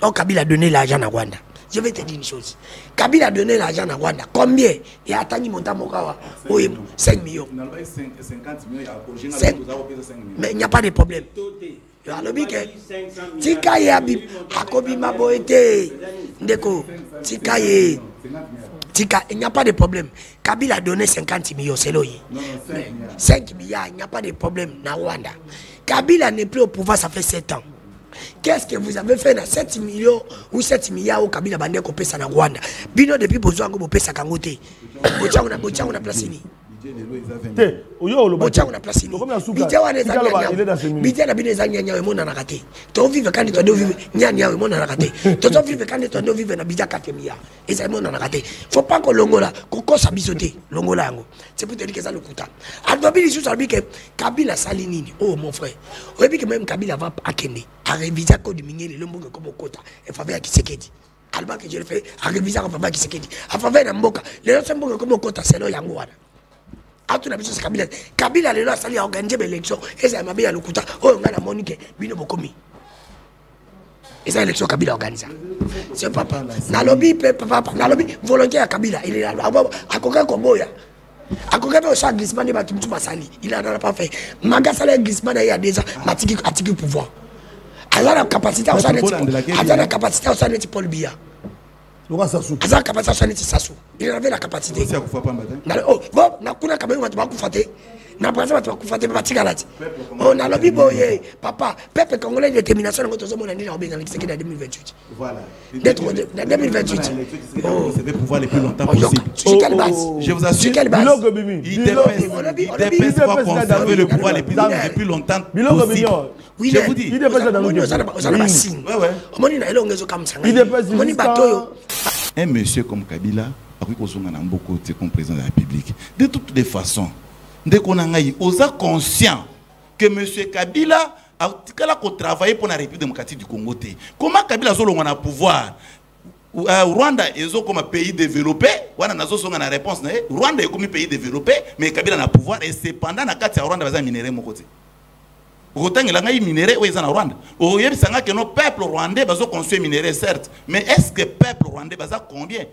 Oh, Kabila a donné l'argent à Rwanda. Je vais te dire une chose. Kabila a donné l'argent à Rwanda. Combien? Il a attendu mon temps, 5 millions. 50 millions, mais il n'y a pas de problème. Tikaye Abib, Akobi Maboete, Ndeko, Tikaye. Il n'y a pas de problème. Kabila a donné 50 millions, c'est l'oïe. 5 milliards, il n'y a pas de problème dans Rwanda. Kabila n'est plus au pouvoir, ça fait 7 ans. Qu'est-ce que vous avez fait dans 7 millions ou 7 milliards au Kabila Bandé qu'on pèse en Rwanda? Bino depuis besoin que vous pèse à Kangote. Bocha on a placé ni. Bocha on a placé ni. Bidja na bine zanya nyawe mona na kate. To vive quand to vive nya nyawe mona na kate. To vive quand to vive na bidja 4 milliards. Et ça mona na kate. Faut pas que longola ko sa bisoté longola yango. C'est pour te dire que ça le coûte. Adobili sous ça que Kabila salinini. Oh mon frère. On dit que même Kabila va à Kenya. A réviser code du minier le mbongo comme quota et faveur qui Kisekedi alba que je le fais a réviser en faveur Kisekedi a faveur na mboka les autres mbongo comme quota c'est là yango wana atu na biso Kabila le lo sali a organiser l'élection et ça m'a bien le kuta oh ngana monique bino bokomi et ça élection Kabila organise c'est papa na lobby papa na lobby volontaire Kabila il est là a koka komboya a koka au chaque glissement de batumtu basali il a pas fait magasala glissement il y a déjà atiki pouvoir. Il a la capacité à faire Paul Biya. Il a la capacité à faire Sassou. Il avait la capacité. Oh, bon, na kuna kabelo watu bakufate. Na braza watu bakufate batigalati. Oh, na lobi boye, papa, peuple congolais détermination ngoto zo mona ndina obenga Kisekedi en 2028. Voilà. D'être en 2028. Vous avez pouvoir les plus longtemps possible. Sur quelle base? Je vous assure. Il dépêche pas conserver le pouvoir les plus longtemps possible. Oui, je vous dis. Il dépêche dans le un monsieur comme Kabila, comme président de la République, de toutes les façons, dès qu'on a conscient que monsieur Kabila a travaillé pour la République démocratique du Congo. Comment Kabila a un pouvoir? Rwanda est comme un pays développé. La réponse Rwanda est comme un pays développé, mais Kabila a un pouvoir et cependant, Rwanda va minérer mon côté. Autant il y a des minéraux au Rwanda. Il y a que nos peuples rwandais va construire minéraux certes, mais est-ce que le peuple rwandais va combien?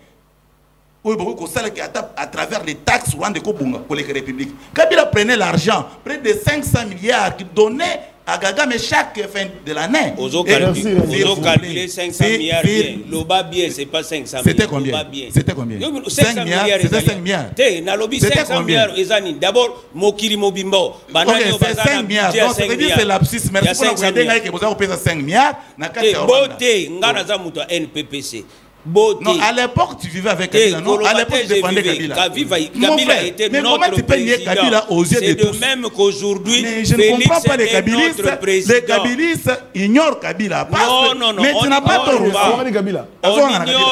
À travers les taxes rwandais pour les républiques. Kabila prenait l'argent, près de 500 milliards qu'il donnait à Kagame chaque fin de l'année. Vous avez calculé 500 milliards bien. L'Oba bien, c'est pas 500 milliards. C'était combien? C'était combien? 5 milliards. C'était 5 milliards. C'était 500 milliards. D'abord, Mokiri Mobimbo. C'est 5 milliards. Donc, c'est l'abscisse. Merci pour la que vous avez payé 5 milliards. Beauté, Nganaza Mouta NPPC. Non, à l'époque, tu vivais avec Kabila. Non, à l'époque, tu défendais Kabila. Kabila était notre président. C'est de même qu'aujourd'hui, mais je ne comprends pas les Kabilistes. Les Kabilistes ignorent Kabila. Non. Mais tu n'as pas tort. On ignore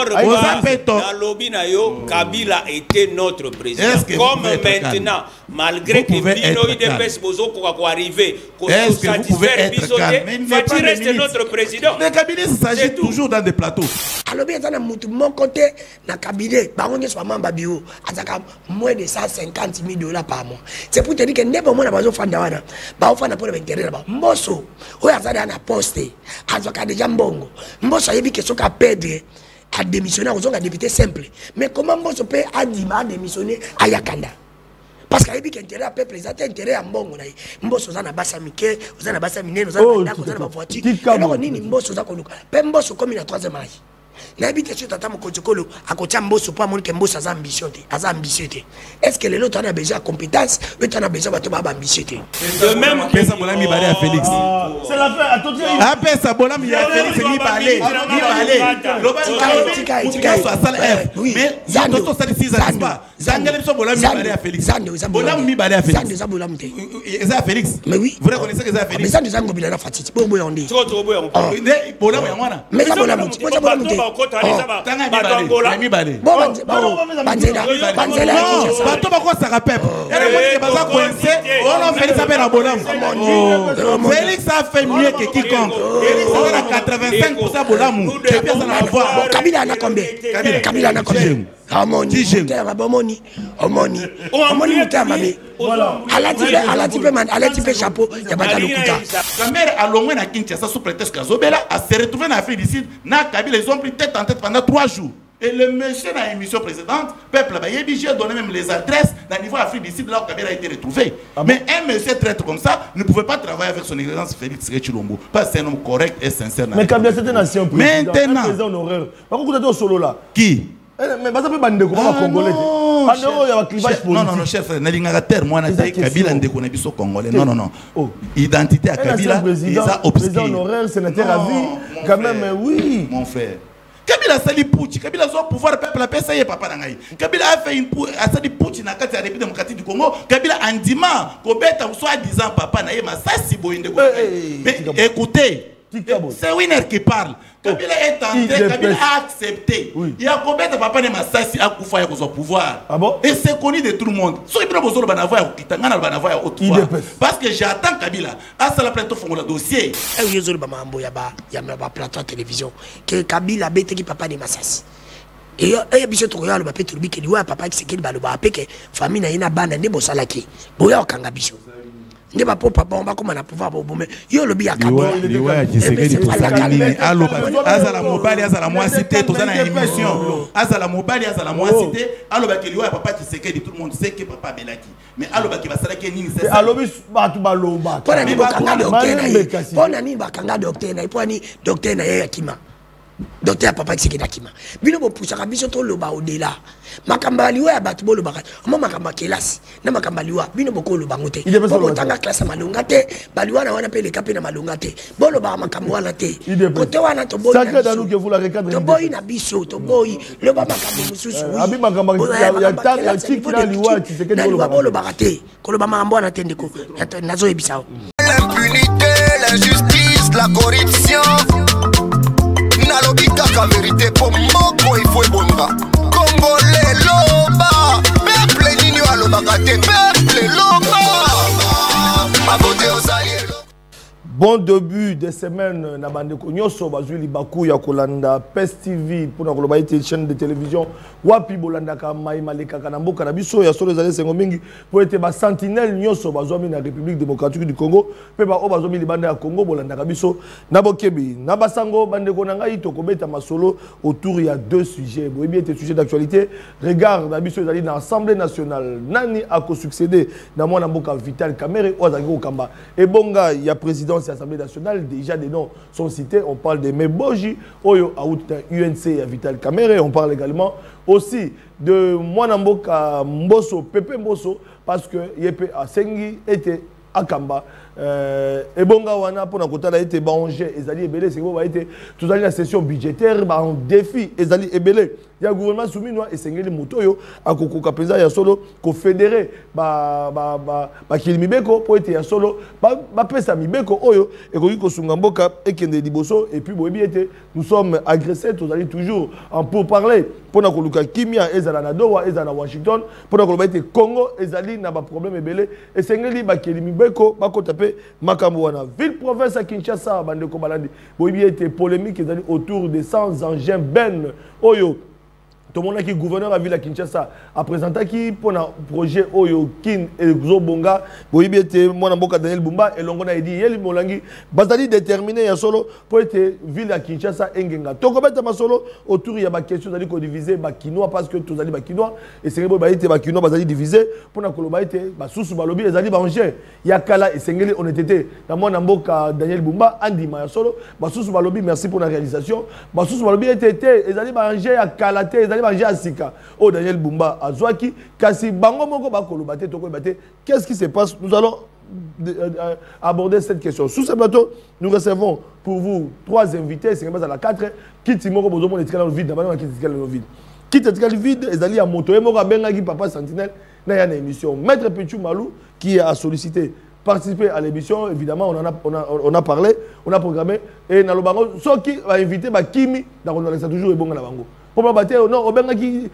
pas. Dans l'Obinayo, Kabila était notre président. Comme maintenant, malgré que Bino IDPS Bozo pour arriver, est-ce que vous pouvez être calme? Fati reste notre président. Les Kabilistes s'agissent toujours dans des plateaux. Mon côté, na cabinet, soit membre bio, moins de 150 000 $ par mois. C'est pour te dire que n'est-ce pas besoin de faire d'awana. Bah, on fait pour l'intérêt là-bas. Mbosso, où est-ce qu'il y a un poste? Azoka de Jambongo. Mbosso, il y a qui sont à perdre, à démissionner, aux autres députés simples. Mais comment Mbosso peut démissionner à Yakanda? Parce qu'il y a des intérêts à peuple, les intérêts à Mbongo. Mbosso, vous avez un bassin Miké, vous avez un bassin Miné, vous avez un voiture. Et donc, on dit Mbosso, vous avez un Mbosso comme il a 3e âge. N'habite sur tata Mokotokolo à côté Mbosso pour montrer que Mbosso a ambition. Est-ce que les autres ont besoin de compétences ou ont besoin de ambition? De même que ça Bola mi balé à Félix. C'est la fin. Attention. Après ça Bola mi à Félix mi balé. Oui. Mais Zanto ça dit ça pas. Zangale so Bola mi balé à Félix. Bola mi balé à Félix. Zanto Bola mi. Eza Félix. Mais oui. Vous reconnaissez que Eza Félix? Mais Zanto Zango bila na fatiti. Bobo yondi. Trop boya on parle. Bola ya mwana. Mais ça Bola mi. Bola mi. Bato bako saka pep. Ele baza coincé. On fait ça ben Bolam. Félix a fait mieux que quiconque. Félix a 85% Bolam. Kabila na combien? Kabila na combien? Omoni alati pe chapeau ya batalukuta. La mère a longé na Kinshasa sous prétexte qu'Azobela a se retrouvé en Afrique du Sud. Na Kabila, ils ont pris tête en tête pendant 3 jours. Et le monsieur dans l'émission précédente, peuple j'ai donné même les adresses dans le niveau Afrique du Sud là où Kabila a été retrouvé. Mais un monsieur traite comme ça ne pouvait pas travailler avec son excellence Félix Chilombo. Parce que c'est un homme correct et sincère. Mais Kabila c'était un ancien président. Maintenant. Un président honoraire. Par contre, vous êtes au solo là. Qui? Mais ça peut pas nous découvrir congolais. Non, cher frère, moi, Kabila ne biso congolais. Non. Identité à Kabila, ils ont obscur. Président honoraire, sénateur à vie, quand même, oui. Mon frère. Kabila sali putsch, Kabila a pouvoir peuple la paix, ça y est, papa Nangaï. Kabila a fait une sali putsch dans la République démocratique du Congo. Kabila a dit, Kobeta, soit disant papa Naye, mais ça c'est beau. Mais écoutez. C'est Winner qui parle. Kabila est entré, Kabila a accepté. Il y a combien de papa de Massassi à Koufa et au pouvoir. Et c'est connu de tout le monde. Parce que j'attends Kabila. À ça la plateau font le dossier. Il y a un plateau de télévision que Kabila a bêté qui papa de Massassi. Et il y a un peu de qui dit papa qui s'est dit que famille n'a pas de bande de Bossalaki. Boya Kangabicho. Ne va pas papa on va comme on a pouvoir pour bomber yo le bi akabo qui se dit tout ça allo azala mobali azala moi cité tout ça dans émission azala mobali azala moi cité allo ba ke liwa papa qui se dit tout le monde sait que papa belaki mais allo ba ki basala ke nini c'est allo bis batu baloba pona ni bakanga docteur pona ni bakanga docteur na poni docteur na yakima docteur papa qui se dit yakima bino bo poussa biso to loba au-delà makamba liwa ya batu bolo baka mo makamba kelasi na makamba liwa bino boko lo bangote boko tanga classe malunga te baliwa na wana pe le kapena malunga te bolo ba makamba wana te kote wana to boy sacré dans nous que vous la recadrer to boy na biso to boy le ba makamba mususu abi makamba ya tang ya tiki na liwa tu sais que bolo baka te ko lo ba makamba wana te ndeko nazo ebisa l'impunité l'injustice la corruption na lobika ka vérité pour moko il faut bonga Congolais loba, peuple nini alobaka te, peuple loba, ma beauté aux alliés. Bon début de semaine na bandeko nyoso bazwi libaku ya kolanda PES TV pour na koloba ite chaîne de télévision wapi bolanda ka mai maleka kana mboka na biso ya solo zale sengo mingi pour ete ba sentinelle nyoso bazwami na République démocratique du Congo pe ba o bazwami libanda ya Congo bolanda ka biso na bokebi na basango bandeko na ngai to kobeta masolo autour ya 2 sujets bo bien ete sujet d'actualité regarde na biso ezali na Assemblée nationale nani ako succéder na mwana mboka Vital Kamerhe ozaki ko kamba et bonga ya présidence Assemblée nationale, déjà des noms sont cités. On parle de Meboji, Oyo Aouta UNC et Vital Kamerhe. On parle également aussi de Mwanamboka Mboso, Pepe Mboso, parce que Yepe Asengi était à Kamba. Et bonga wana pour na kotala été bangé ezali ebele c'est quoi été tout la session budgétaire ba en défi ezali ebele ya gouvernement soumis et sengeli motoyo akoko kapeza ya solo ko fédérer ba kilimibeko pour être ya solo ba pesa mibeko oyo et ko sunga mboka et kende liboso et puis boyebi été nous sommes agressés tous allez toujours en pour parler pour na koluka kimia ezala na Doha ezala na Washington pour na koloba été Congo ezali na ba problème ebele et sengeli ba kilimibeko ba ko taper makambo wana ville province à Kinshasa bandeko balandi boyebi été polémique ezali autour des 100 engins ben oyo tout le monde qui gouverneur à ville à Kinshasa a présenté qui pour un projet Oyo Kin et Zobonga boyebi était mon amboka Daniel Bumba et l'on a dit yeli molangi bazali déterminé ya solo pour être ville à Kinshasa engenga toko beta masolo autour ya ba question zali ko diviser ba kinois parce que tous ali ba kinois et c'est ba été ba kinois bazali diviser pour na koloba été ba susu ba lobi ezali ba engin ya kala et sengeli on était dans mon amboka Daniel Bumba andima ya solo ba susu ba lobi merci pour la réalisation ba susu ba lobi était ezali ba engin ya kala te Asika, oh Daniel Bumba, Azwaki, Kasi Bango Moko Bakolo Bate, Toko Bate. Qu'est-ce qui se passe? Nous allons aborder cette question. Sous ce plateau, nous recevons pour vous 3 invités, c'est à la 4, qui Timoko Bozomo est dans le vide, d'abord qui est dans le vide. Qui est dans le vide, et Zali à Moto, et Mora Bengagi, Papa Sentinelle, n'a une émission. Maître Pichou Malou, qui a sollicité participer à l'émission, évidemment, on a parlé, on a programmé, et dans le bango, ceux qui va inviter Kimi, dans le toujours et bon à la bango. Pour battre, non, Obengaki,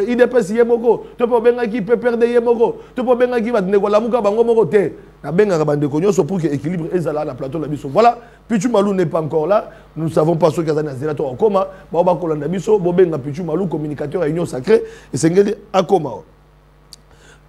IDPS Yemoko, tu peux Bengaki, PPRD Yemoko, tu peux Bengaki, va te négocier la mouka bango moko te. Na benga bande konyo so pour que équilibre ezala na plateau la biso. Voilà, Pichu Malou n'est pas encore là. Nous ne savons pas ce qu'il y a dans Zélato en coma. Baba Kolanda Biso, Bobenga Pichu Malou, communicateur à Union Sacrée, et Sengeli à coma.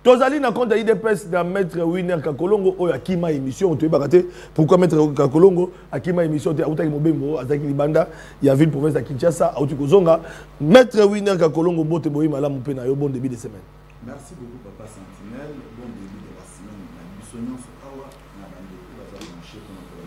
Tozali na compte IDPS dans Maître Winner Kakolongo, ou Akima émission, tu es baraté. Pourquoi Maître Kakolongo, Akima émission, tu es à Mobembo, à Zaki Libanda, il y a ville province à Kinshasa, à Outikozonga. Maître Winner Kakolongo, Bote Boyi Malam Penayo, bon début de semaine. Merci beaucoup, Papa Sentinelle. Bon début de la semaine. La mission sur Awa, la bande de la zone de chef, on a fait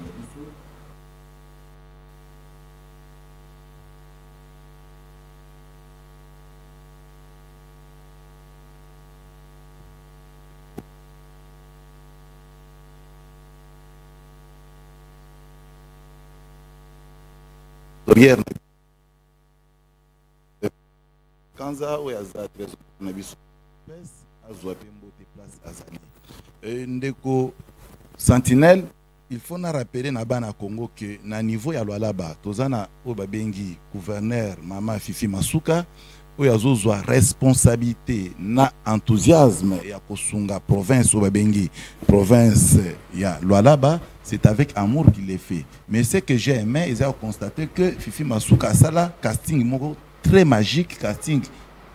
Kanza ou Yaza très na biso azwa pembo te place azali ndeko Sentinelle. Il faut na rappeler na bana Congo que na niveau ya Lualaba tozana o babengi gouverneur Mama Fifi Masuka o yazozwa responsabilité na enthousiasme ya kosunga province o babengi province ya Lualaba. C'est avec amour qu'il est fait. Mais ce que j'ai aimé, ils ont constaté que Fifi Masuka a là casting très magique, casting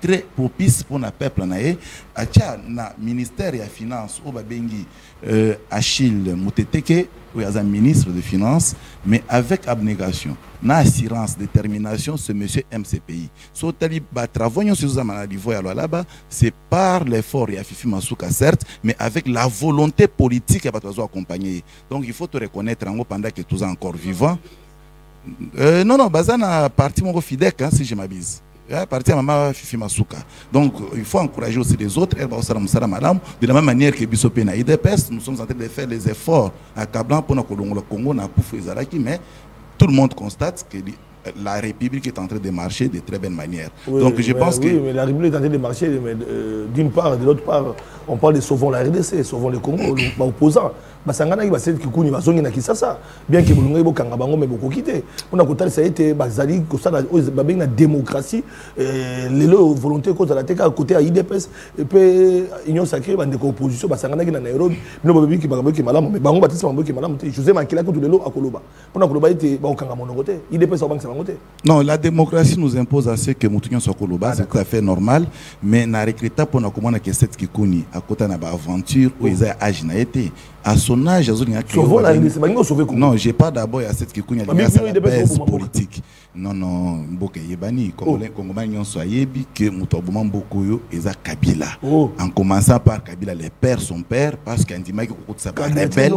très propice pour le peuple. Atia na ministère des Finances, au Babengi Achille Mouteteke, où il y a un ministre des Finances, mais avec abnégation, na assurance, détermination, ce monsieur MCPI. So tali ba travaillons sur ça maladie là-bas, c'est par l'effort il y a Fifi Masuka certes, mais avec la volonté politique à accompagner. Donc il faut te reconnaître en pendant que tu es encore vivant. Non, Bazana parti mon fidèle si je m'abuse. Parti à Maman Fifi Masuka. Donc il faut encourager aussi les autres. De la même manière que Bissopé na IDPS, nous sommes en train de faire des efforts à Kablan pour le Congo, mais tout le monde constate que la République est en train de marcher de très belle manière. Oui, donc je pense que... Oui, mais la République est en train de marcher, d'une part, de l'autre part, on parle de sauvons la RDC, sauvons le Congo, opposants. Basangana va ser kikuni bazongi na Kisasa bien que bolunga bokanga bango mais boko kité on a kotal ça été bazali ko ça babeng na démocratie lelo volonté ko la teka côté à IDPS et puis union sacrée bande ko opposition basangana na Nairobi no babi ki bango ki malamu mais bango batisa bango ki malamu José Makila ko lelo akoloba on a koloba été bakanga mono côté IDPS bango ça côté. Non, la démocratie nous impose à ce que mutunyo soit koloba c'est tout à fait normal mais na rekrita pour na komona que cette kikuni à côté na ba aventure où ils a agi na été à son âge, non, j'ai pas d'abord à cette qui connaît la baisse politique. Non, Mboka Yebani, Congolais soit yebi que Moutobouman Bokoyo et Kabila. En commençant par Kabila, les pères, son père, parce qu'un dimanche, ça va rebelle.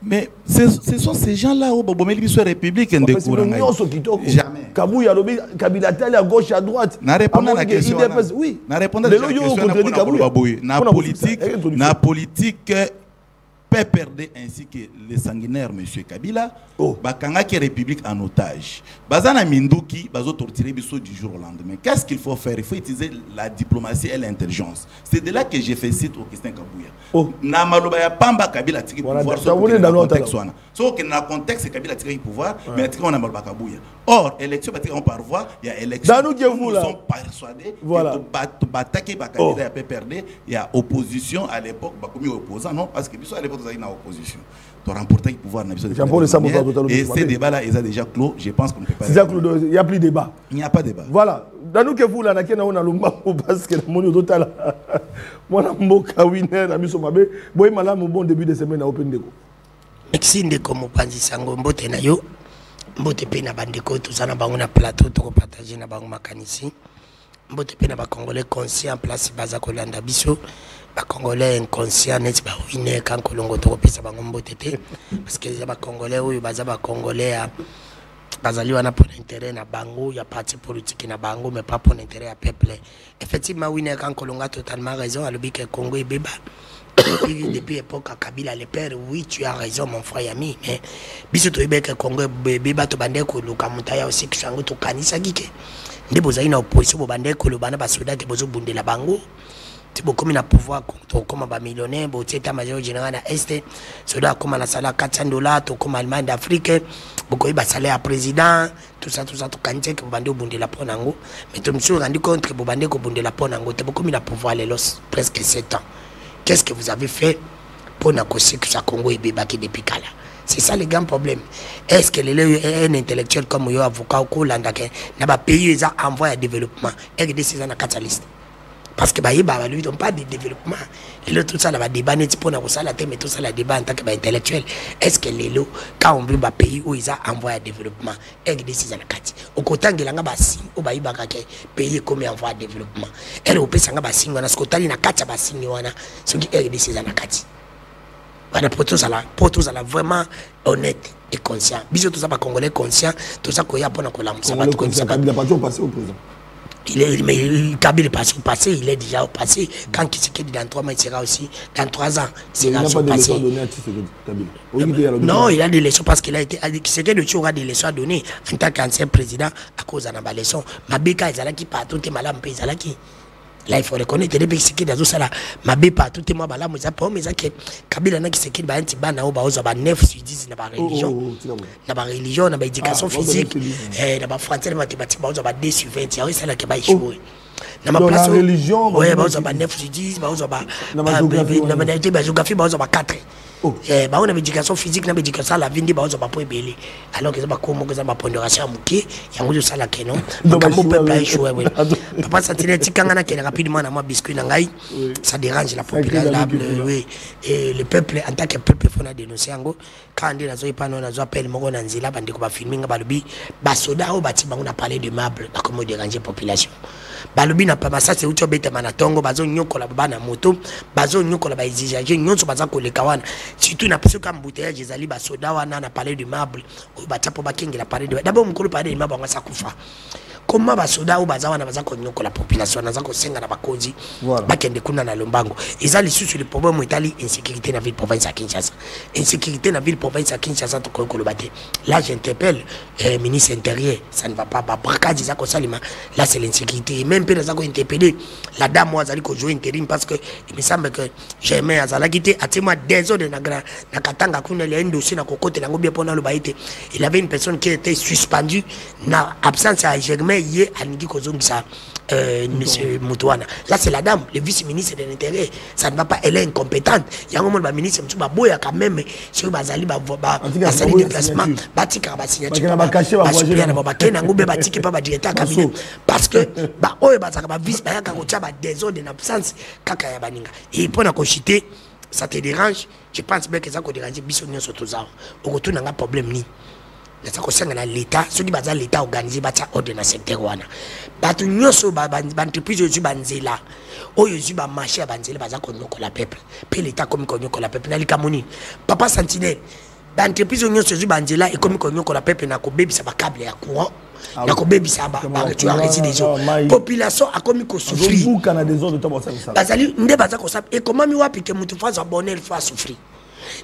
Mais ce sont ces gens-là au Bobomeli sur la République en décourant. Jamais. Kabila tel à gauche à droite. Na répondre à la question. Oui. Na répondre à la question. Na politique PPRD ainsi que les sanguinaires M. Kabila, bakanga qui République en otage. Bazana Minduki, bazo torturer biso du jour au lendemain. Qu'est-ce qu'il faut faire? Il faut utiliser la diplomatie et l'intelligence. C'est de là que j'ai fait site au Christian Kabouya. Na maloba ya pamba Kabila tiki pouvoir sur le contexte wana. So que na contexte Kabila tiki pouvoir, mais tiki on a maloba Kabouya. Or élection batiki on par voix, il y a élection. Nous sommes persuadés que bataki bakabila ya PPRD, il y a opposition à l'époque, bakomi opposant non parce que biso à l'époque dans l'opposition. Tu as remporté le pouvoir. Et ces débats-là, ils ont déjà clos. Je pense qu'on ne peut pas. Il n'y a plus de débat. Il n'y a pas de débat. Voilà. Dans nous que vous, là, on a le parce que mon total. Moi, je winner, je suis mabe. Boy, madame, bon début de semaine à Open Deco. Merci Ndeko Mopanzi Sango Mbote na yo. Mbote pe na bandeko tout ça na bango na plateau to partager na bango makanisi. Mbote pe na ba Congolais conscient place baza kolanda biso. Les Congolais inconscients n'est pas ruinés quand Colongo tropisse bango mbote parce que les Congolais ou les Congolais bazali wana pour intérêt na bango ya parti politique na bango mais pas pour intérêt à peuple. Effectivement oui quand Colongo a totalement raison à l'objet que Congo est bébé depuis l'époque à Kabila le père oui tu as raison mon frère ami mais biso to que Congo bébé to bande ko luka mutaya aussi que sango to kanisa gike ndebo za ina opposition bo bande ko lo bana ba soldat te bozo bundela bango. Comme il a pouvoir comme un millionnaire, état major général à Est, cela comme la salaire $400, comme Allemagne d'Afrique, beaucoup de salaire à président, tout ça, tout quand que vous bandez au bout de la Ponango. Mais tu me suis rendu compte que vous bandez au bout de la Ponango, tu beaucoup il a pouvoir les los presque 7 ans. Qu'est-ce que vous avez fait pour na kosekisa Congo et bébaki depuis kala. C'est ça le grand problème. Est-ce que un intellectuel comme yo avocat ou landake na ba pays ils envoyé à développement et que c'est na catalyste. Parce que lui ils ont pas de développement. Et là tout ça là va débat net pour na ça la mais tout ça la débat en tant que intellectuel. Est-ce que les lots quand on veut ba pays où ils ont envoyé à développement et que c'est na kati. Au côté ngelanga ba si au ba ibaka ke pays comme envoyé à développement. Et au pesa nga ba singa na skotali na kati ba singa wana ce qui est c'est na kati. Voilà, pour tout ça là, vraiment honnête et conscient. Bisous tout ça, pas congolais conscient, tout ça qu'il y a pour nous ça va tout ça. Kabila pas toujours passé au présent. Mais Kabila est passé, il est déjà au passé. Quand il se quitte dans 3 mois, il sera aussi dans 3 ans. Il n'a pas de leçons données à Kabila. Non, il a des leçons parce qu'il a été. C'est que le Tchou a des leçons à donner en tant qu'ancien président à cause de la leçon. Ma béka, ils allaient qui partout, t'es malade, ils allaient qui. Là, il faut reconnaître les pays qui dans ça là. Ma bépa, tout est moi, là, mais ça pas, mais ça que Kabila n'a qui se quitte, bah, un petit ban, au bas, 9 sur 10, dans la religion. Dans la religion, dans l'éducation physique, dans la français, mathématiques, bah, 2 sur 20, c'est ça là qui va échouer. Dans ma place, religion, ouais, bah, 9 sur 10, bah, dans la géographie, bah, 4. Bah, on a l'éducation physique, on a l'éducation à la vie, bah, on a pas belé. Alors que ça va comme ça va pondération à mouquet, il y a un ça là que non. Donc mon peuple a échoué. Papa Sentinelle, si quand on a qui rapidement dans moi biscuit nangai, ça dérange la population, oui. Et le peuple en tant que peuple faut na dénoncer ngo quand on dit nazo pas non nazo appel moko na nzila bande ko ba filming ba lobi ba soda au bati on a parlé de meubles ba comment déranger population. Ba lobi na pas ça c'est uto beta manatongo bazo nyoko la bana moto bazo nyoko la ba exigeage nyonso baza ko le kawana. Surtout na peso comme bouteillage ezali ba soda wana na parler de meubles o bata po ba kingi la parler de d'abord mukolo parler de meubles on sa kufa. Comment ba soda ou baza wana baza ko nyoko la population naza ko senga na bakozi ba kende kuna na lombango ezali susu le problème itali insécurité na ville province à Kinshasa insécurité na ville province à Kinshasa to ko lo baté là j'interpelle ministre intérieur ça ne va pas ba bracage za ko salima là c'est l'insécurité même pe naza ko interpeller la dame moi azali ko jouer intérim parce que il me semble que jamais azala quitté à témoin des heures de na katanga kuna le dossier na kokote na ngobia pona lo baité il avait une personne qui était suspendue na absence à Germain hier à Niki Kozongisa monsieur Moutouana. Là c'est la dame, le vice-ministre de l'Intérieur. Ça ne va pas, elle est incompétente. Il y a un moment le ministre Moussa Boya quand même sur Bazali salle de déplacement, batika ba signature. Parce que ba oyo bazaka ba vice ba yaka kotia ba désordre en absence kaka ya baninga. Et pour na kochiter ça te dérange, je pense bien que ça ko déranger biso nyonso toza. Okotuna nga problème ni. Nasa kosenga na l'état soki baza l'état organisé batia ordre na secteur wana batu nyoso ba entreprise yo banzela oyo yo ba marché banzela baza ko nyokola peuple pe l'état comme ko nyokola peuple na likamoni papa Sentinelle ba entreprise yo nyoso yo banzela et comme ko nyokola peuple na ko bebisa ba câble ya courant na ko bebisa ba tu arrêter des gens population a comme ko souffrir buka des autres de temps ça bazali nde baza ko sa et comment mi wapi que mutu fa bonheur fa souffrir.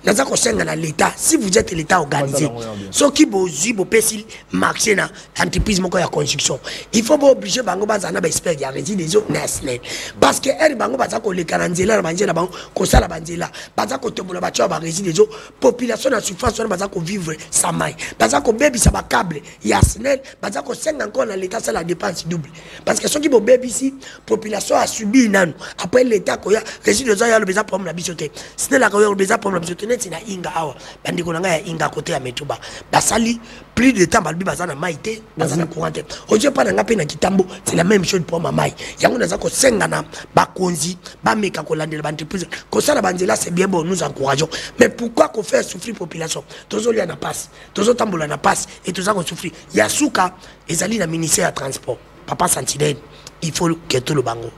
Naza kosenga na l'état si vous êtes l'état organisé ce qui bozi bo pesi marché na entreprise moko ya construction il faut pas obliger bango bazana ba expert ya résidence nationale parce que elle bango baza ko le kananzela na banzela bango ko sala banzela baza ko tombola ba twa ba résidence population na surface wana baza ko vivre sans mai baza ko bebisa ba câble ya nationale baza ko senga encore na l'état ça la dépense double parce que ce qui bo bebisi population a subi nanu après l'état ko ya résidence ya le besoin problème la bisoté c'est la ko ya le besoin problème teneti na inga awa bandiko nanga ya inga côté ya metuba basali plus de temps balbi bazana maité bazana courante oje pa nanga pe na kitambo c'est la même chose pour mama yango naza ko senga na bakonzi ba meka ko landela ba entreprise ko sala banzela c'est bien bon nous encourageons mais pourquoi qu'on fait souffrir population tozo lia na passe tozo tambola na passe et tozo ko souffrir yasuka ezali na ministère ya transport papa Sentinelle il faut que tout le bango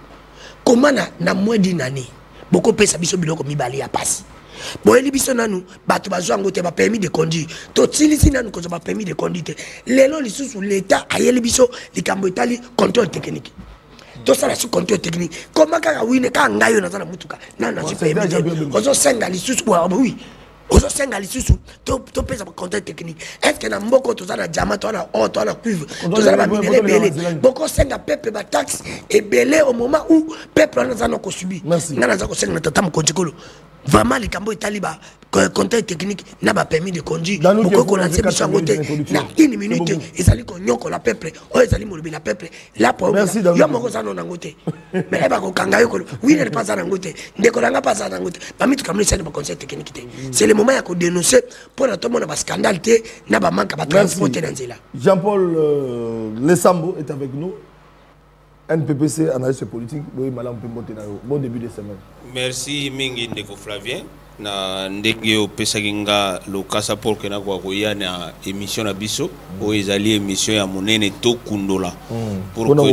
comment na moins d'une année beaucoup pesa biso biloko mibali ya passe. Boeli biso nanu bato bazwango te ba permis de conduire to tilisi nanu ko ba permis de conduire lelo lisusu l'état ayeli biso likambo etali contrôle technique to sala su contrôle technique comment kaka wine ka ngayo na zana mutuka nana su permis ozo senga lisusu oui ozo senga lisusu to pesa ba contrôle technique est-ce que na mboko to zana diamant to na cuivre to zana ba minerai belé boko senga peuple ba taxe et belé au moment où peuple na zana ko subir nana za ko senga tata mo konjikolo vraiment les cambo taliba contact technique n'a pas permis de conduire pourquoi qu'on a cette mission côté na une minute et ça lui konyoko la peuple oh et ça lui molobi la peuple là pour yo moko ça non ngote mais eba ko kanga yo oui ne pas ça ngote ndeko langa pas ça ngote ba mitu kamli ça ba contact technique c'est le moment ya ko dénoncer pour la tombe na ba scandale té na ba manque ba transporter dans là. Jean-Paul Lesambo est avec nous. NPPC, analyste politique, bon début de semaine. Merci Mingi Ndeko Flavien. Na ndenge opesakinga lokasa pour que na kwa koya na émission na biso o ezali émission ya monene to kundola pour que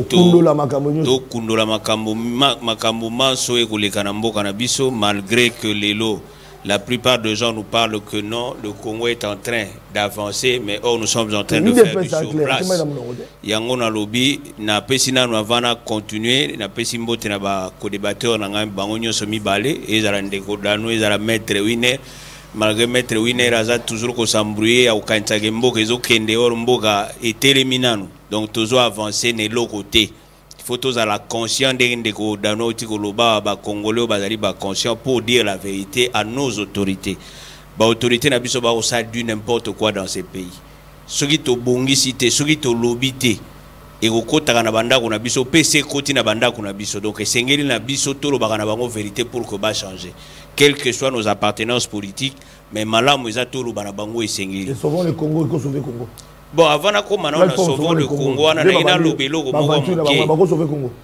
to kundola makambo maso e koleka na mboka na biso malgré que lelo la plupart des gens nous parlent que non, le Congo est en train d'avancer, mais or nous sommes en train de faire du sur place. Yango na lobby, na pesina nous avons continué, na pesimbo te na ba co-débatteur na ngai bango nyoso mibale, ezala ndeko dano, ezala maître Winer, malgré maître Winer aza toujours ko s'embrouiller au kantsage mboka ezo kende or mboka eteleminanu. Donc toujours avancer ne l'autre côté. Photos à la conscience de Dano Tikoloba, Congolais, Bazali, conscient pour dire la vérité à nos autorités. Les autorités n'ont pas dit n'importe quoi dans ces pays. Ceux qui ont bongi cité, ceux qui ont lobité, et au côté de la banda qu'on a biso, PC côté de la banda qu'on a biso. Donc, c'est une biso, tout le bagana vérité pour que ça change. Quelles que soient nos appartenances politiques, mais malam, ils ont tout le banabango et sengeli. Et souvent le Congo, il faut sauver le Congo. Bon, avant qu'on a sauvé le Congo, on a lobelo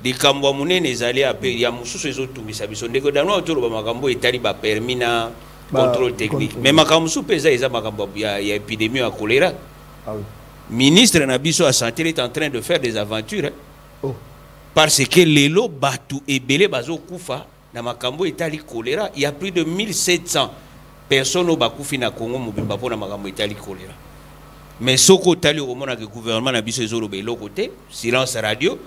des Cambouis monnaie les alliés à payer. Il y a mususu les autres qui s'habillent. Dès que dans notre Makambo est allé ba permis na contrôle technique. Mais Makambo pesa ils a Makambo il y a épidémie à choléra. Ministre Nabiso à santé est en train de faire des aventures. Parce que les lots batu et belé bazo kufa na Makambo est allé choléra. Il y a plus de 1700 personnes au bakufi na Congo mobimba pour na Makambo est allé choléra. Mais ce côté le gouvernement a biso ezolo be côté silence radio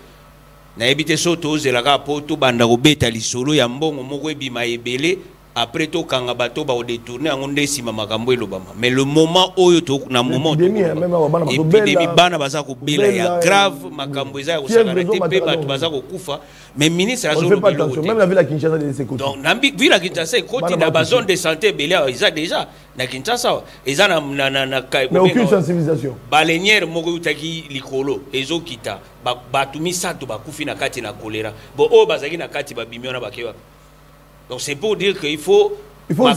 na ebité soto zelaka poto banda ko beta lisolo ya mbongo moko ebima ebele après to kanga bato ba détourner ngonde sima makambo elobama mais le moment oyo to na moment epidémie bana baza ko bela ya grave makambo eza ko sakana te pe bato baza ko kufa mais ministre azolo même la ville à Kinshasa de ses côtés donc na ville à Kinshasa côté na ba zone de santé belé ils a déjà na Kinshasa eza na mais aucune sensibilisation baleinière moko utaki likolo ezo kita bato misato bakufi na kati na choléra bon o bazaki na kati ba bimiona bakewa. Donc c'est pour dire qu'il faut une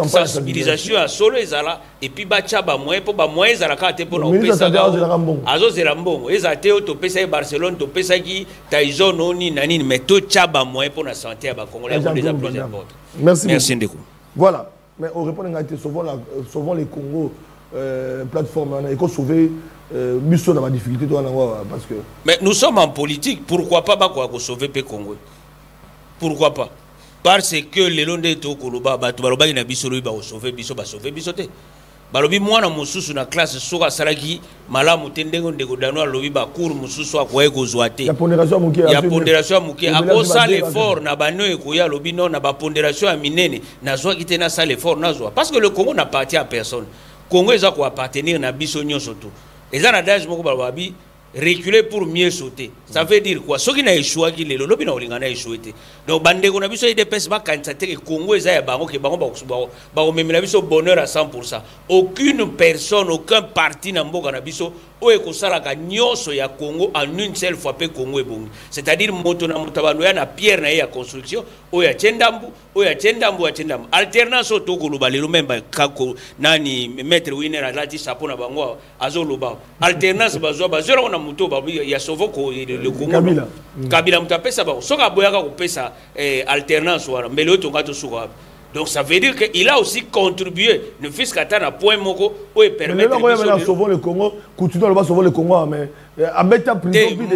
sensibilisation à solo ezala et puis bacha ba moyen pour ba moyen ezala ka te pour na pesa azo zerambongo ezate to pesa Barcelone to pesa ki Taizon oni nani mais to chaba moyen pour la santé à ba Congolais déjà plus important. Merci Ndeko. Voilà, mais on répond souvent les Congo plateforme et qu'on sauver mission dans la difficulté parce que mais nous sommes en politique, pourquoi pas quoi sauver pe Congo? Pourquoi pas? Parce que les londes to koloba bato baloba na biso lobi ba sauver biso te balobi mwana mususu na classe soka salaki malamu tendengo ndeko dano lobi ba cours mususu akwa ekozwa te ya pondération muke akosa l'effort na bano ekoya lobi non na ba pondération ya minene na zwa kite na sale effort na zwa parce que le Congo n'appartient à personne. Congo eza ko appartenir na biso nyonso to eza na dage moko balobi reculer pour mieux sauter. Ça veut dire quoi? Ceux qui n'ont échoué, qui l'ont échoué. Donc, bande qu'on a vu des personnes qui que Congo est à Bango, qui Bango, même la biso bonheur à 100%. Aucune personne, aucun parti n'a pas biso ou ekosala nyonso ya Congo en une seule fois pe Congo est bon. C'est-à-dire moto na mutabano ya na pierre na ya construction ou ya tendambu alternance to koloba lelo memba kako nani maître Winer alati chapeau na bango azoloba alternance bazwa na muto ba ya sovoko le Congo Kabila mutapesa ba soka boyaka kopesa alternance wala mbele to ngato suka. Donc ça veut dire qu'il a aussi contribué, ne fût-ce qu'à un point moko où il permet de sauver le Congo, continue à sauver le Congo, mais à mettre prison plus de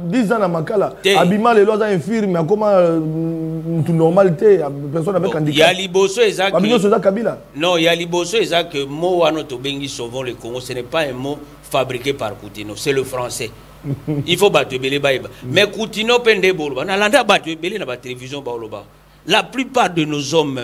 10 ans à Makala, Abima les lois infirmes, comment toute normalité, personne avec handicap. Il y a Liboso exact. Kabila. Non, il y a Liboso exact que mot à notre bengi sauvons le Congo, ce n'est pas un mot fabriqué par Coutinho, c'est le français. Il faut battre belé baïba. Mais Coutinho pende bolba, na landa battre belé na ba télévision baoloba. La plupart de nos hommes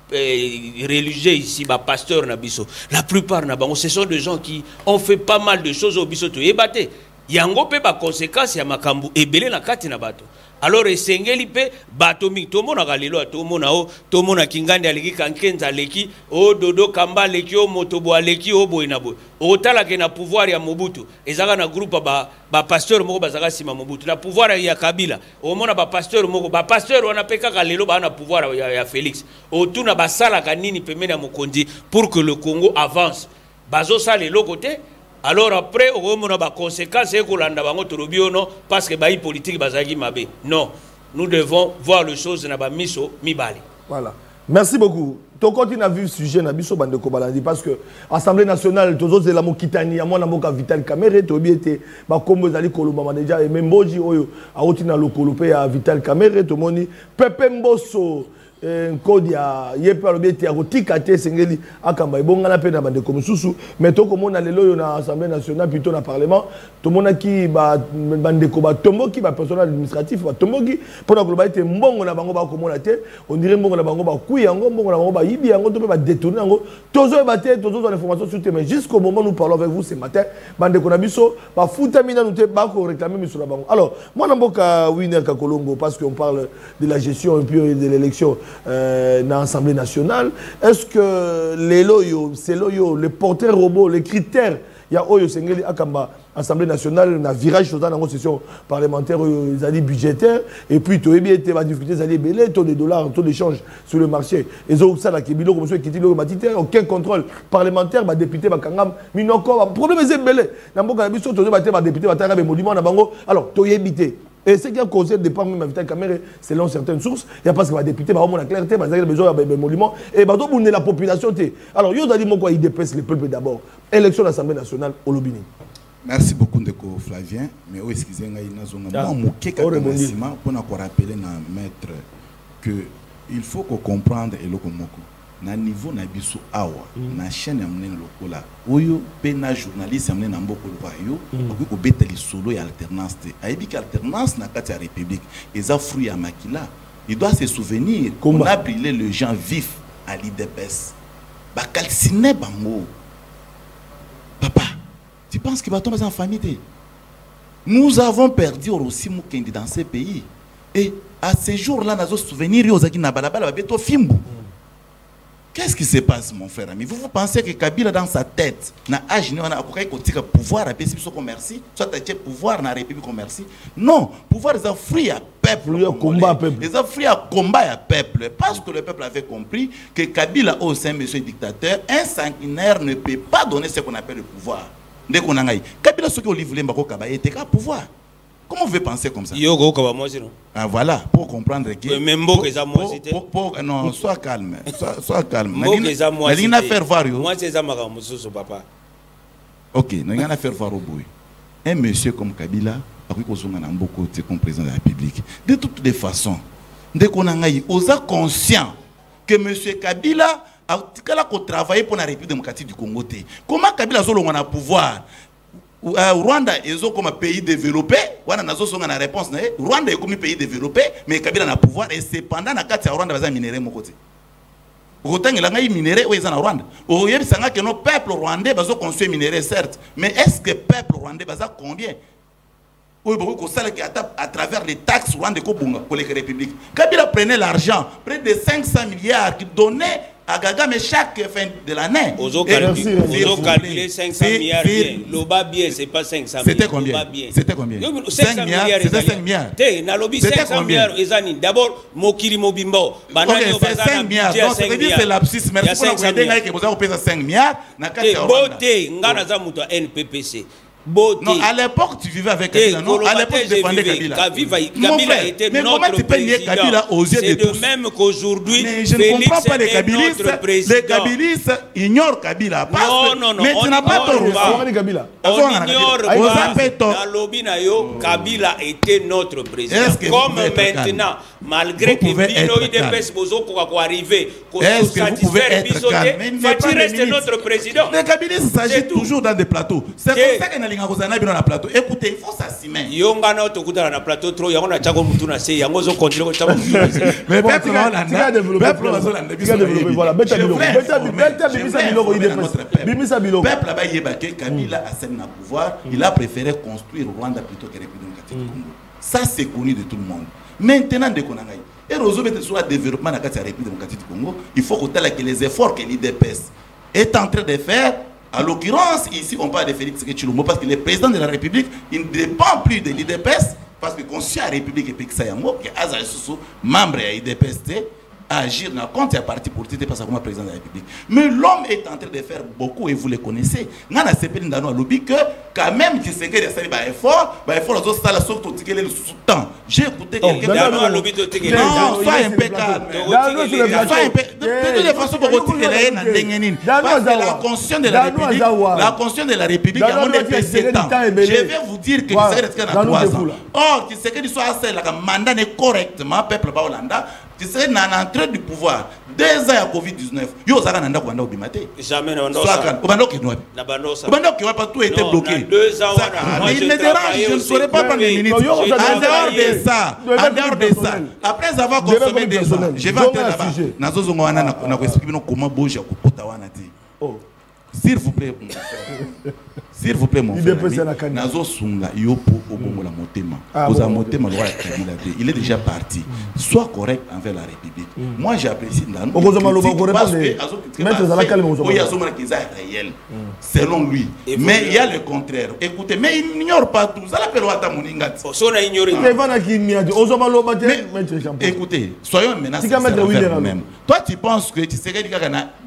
religieux ici, pasteurs Nabiso, la plupart ce sont des gens qui ont fait pas mal de choses au biso to ebate. Yango pe ba conséquence ya makambu ebele na kati na bato. alors esengeli pe batomi tomona galelo tomona o tomona kingandi aleki kankenza leki o dodo kamba leki o motobo aleki o boina bo o tala ke na pouvoir ya Mobutu ezaka na groupe ba pasteur moko bazaka sima Mobutu na pouvoir ya Kabila o mona ba pasteur moko ba pasteur wana pe kaka lelo ba na pouvoir ya Félix o tuna basala kanini pemena mokonzi pour que le Congo avance bazo sala le côté. Alors après, on a des conséquences parce que les politiques mabe. Non, nous devons voir les choses dans la miso mibali. Voilà. Merci beaucoup. Tu continues à vivre le sujet parce que l'Assemblée nationale, tous les autres, la Mokitani, moi, je Vital Kamere, tu as été, comme vous allez Koloma déjà, et même Boji, a outina le Kolopé à Vital Kamere, tout le monde, Pepe Mbosso. Code ya yepa lobeti ya kotika te sengeli akamba ibonga na pe na bande comme susu mais to komona lelo na assemblée nationale plutôt na parlement to mona ki ba bande ko ba tomboki ba personnel administratif ba tomboki pona ko ba te mbongo na bango ba komona te on dirait mbongo na bango ba kuya ngo mbongo na bango ba yibi yango to ba détourner ngo tozo ba te tozo dans l'information sur te mais jusqu'au moment où nous parlons avec vous ce matin bande ko na biso ba futa mina nous te ba ko réclamer biso na bango alors moi na mboka Winner Kakolongo parce qu'on parle de la gestion et puis de l'élection dans l'Assemblée nationale. Est-ce que les loyaux, c'est loyaux, les porteurs robots, les critères, il y a Oyo Sengeli Akamba, Assemblée nationale, dans virage dans la session parlementaire, ils allaient budgétaires, et puis tu as discuté, ils allaient belé, taux de dollars, taux d'échange sur le marché. Ils ont ça là qui bilo comme ça qui dit aucun contrôle parlementaire, bah député, bah kangam, minoko, problème c'est belé. Dans beaucoup de choses, tu as député, bah t'as monument na bango. Alors tu as évité. Et ce qui a causé le départ même à Vital Kamere, selon certaines sources, il y a parce que les députés, ils ont la clarté, ils ont besoin d'un monument, et ils ont la population. Alors, il y a des mots qui dépassent le peuple d'abord. Élection de l'Assemblée nationale au Lobini. Merci beaucoup, Ndeko Flavien. Mais excusez-moi, je pour rappeler à maître qu'il faut comprendre et le komoko. Na niveau na biso awa na chaîne ya munene lokola oyo pe na journaliste ya munene na mboko lokola yo ko beteli solo ya alternance te ayebi ka alternance na kati ya république eza fruit ya makila il doit se souvenir qu'on a brûlé le gens vifs à l'IDPS ba calciné bango papa tu penses que va tomber en famille te nous avons perdu aussi Mukendi dans ce pays et à ce jour là nazo souvenir yo zaki na balabala ba beto fimbu. Qu'est-ce qui se passe, mon frère ami? Vous pensez que Kabila, dans sa tête, na âge, on a pouvoir à PSP commerci, soit à pouvoir na République commerci? Non, pouvoir est fruit à peuple. Les fruits à combat à peuple. Parce que le peuple avait compris que Kabila, au sein monsieur dictateur, un sanguinaire ne peut pas donner ce qu'on appelle le pouvoir. Dès qu'on a Kabila, ce que Olivier Lemba Kabaye était qu'à pouvoir. Comment vous pouvez penser comme ça? Ah, voilà, pour comprendre que... Non, sois calme. Sois calme. Il a faire voir. Moi, c'est ça, papa. Ok, il y a faire voir au bout. Un monsieur comme Kabila, beaucoup comme président de la République. De toutes les façons, dès qu'on a conscient que monsieur Kabila a travaillé pour la République démocratique du Congo. Comment Kabila a pouvoir? Rwanda est comme un pays développé. La réponse Rwanda est comme un pays développé, mais Kabila a pouvoir et cependant Rwanda va minérer mon côté. Autant il a minéré où ils en Rwanda. Au lieu de que nos peuples rwandais va construire minérer certes, mais est-ce que le peuple rwandais va combien? À travers les taxes rwandais pour les républiques. Kabila prenait l'argent, près de 500 milliards qu'il donnait à Gaga, mais chaque fin de l'année. Vous avez calculé 500 milliards bien. L'Oba bien, c'est pas 500 milliards. C'était combien? C'était combien? 5 milliards. C'était 5 milliards. C'était 500 milliards. D'abord, Mokiri Mobimbo. C'est 5 milliards. Donc, ça veut dire que c'est l'abscisse. Merci pour vous aider. Vous avez payé 5 milliards. Beauté, Ngana Muto NPPC. Beauté. Non, à l'époque, tu vivais avec Kabila. Non, à l'époque, tu défendais Kabila. Kabila était notre président. C'est de même qu'aujourd'hui, mais je ne comprends pas les Kabilistes. Les Kabilistes ignorent Kabila. Non. Mais tu n'as pas tort. On ignore pas. Dans l'Obinayo, Kabila était notre président. Comme maintenant, malgré que Bino IDPS Bozo pour arriver, est-ce que vous pouvez être calme? Fatih reste notre président. Les Kabilistes s'agissent toujours dans des plateaux. C'est comme ça que plateau. Écoutez, il faut s'assumer. Mais il a préféré construire Rwanda plutôt que la République démocratique du Congo. Ça, c'est connu de tout le monde. Maintenant, de Konangaï. Et Rozo sur le développement de la République démocratique du Congo, il faut que les efforts que l'IDPS est en train de faire, à l'occurrence, ici, on parle de Félix Tshisekedi, parce que le président de la République, il ne dépend plus de l'IDPS, parce que conscient la République et Pixayamo, qui est membre de l'IDPS, agir dans le compte de parti politique parce que président de la République. Mais l'homme est en train de faire beaucoup et vous le connaissez. Nous avons lobby que quand même qui s'est fait des efforts, j'ai écouté quelqu'un qui a lobby de non, sois impeccable. De toute façon, pour retirer la conscience de la République, la conscience de la République, je vais vous dire que qui s'est dans 3 ans. Or, qui s'est fait le mandat correctement, peuple Baolanda. Tu sais, dans l'entrée du pouvoir, 2 ans à Covid-19, il y a un an qui bimate. Jamais dans tout était bloqué. 2 ans, il me dérange, je ne saurais pas prendre les minutes. En dehors de ça, après avoir consommé 2 ans, je vais entrer là-bas. Comment bouger s'il vous plaît, mon frère. S'il vous plaît, mon frère. Nazo Sunga, Yopo, Obomola Motema. Motema, il est déjà parti. Sois correct envers la République. Moi, j'apprécie selon lui. Mais il y a le contraire. Écoutez, mais il n'ignore pas tout. Écoutez, soyons maintenant nous-mêmes. Toi, tu penses que tu serais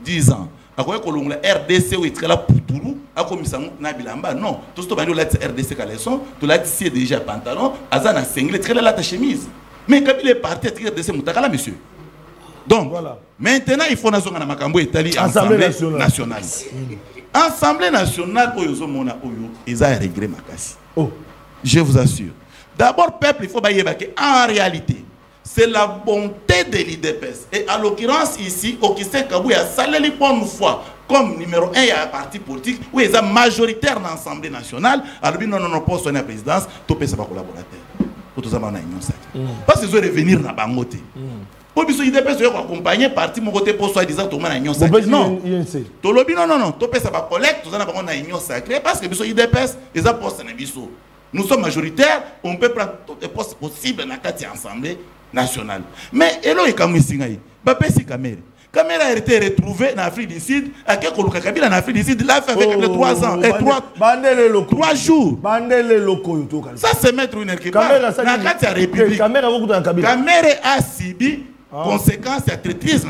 10 ans. RDC ou est là pour tout à comme ça na bilamba non tout ce que RDC caleçon tu l'as dit déjà pantalon azana singlet très là ta chemise mais quand il est parti RDC mutakala monsieur donc voilà. Maintenant il faut nazo na makambo Italie Assemblée nationale Assemblée nationale oyo mona oyo ils a regret makasi je vous assure d'abord peuple il faut bailler que en réalité c'est la bonté de l'IDPS. Et à l'occurrence ici, au Kisek Kabouya, ça l'est une fois comme numéro 1, il y a un parti politique où ils sont majoritaires dans l'Assemblée nationale. Alors, non, pas sonner la présidence, tout peut se faire collaborateur. Pour tout ça, on a une union sacrée. Parce qu'ils veulent revenir dans la bangote. Pour que l'IDPS soit accompagné parti mon côté pour soi-disant tout le monde a une union sacrée. Non. Non, tout peut se faire collecte, tout ça, on a une union sacrée parce que l'IDPS, ils ont posté un biseau. Nous sommes majoritaires, on peut prendre tous les postes possibles dans la Assemblée nationale. Mais Elo et Kamouissingaï, Bapesi Kamere. Kamere a été retrouvé en Afrique du Sud, à Kekoluka Kabila en Afrique du Sud, là fait avec 3 ans et 3 jours. Ça c'est mettre une équipe. Kamere a subi conséquences à traîtrise.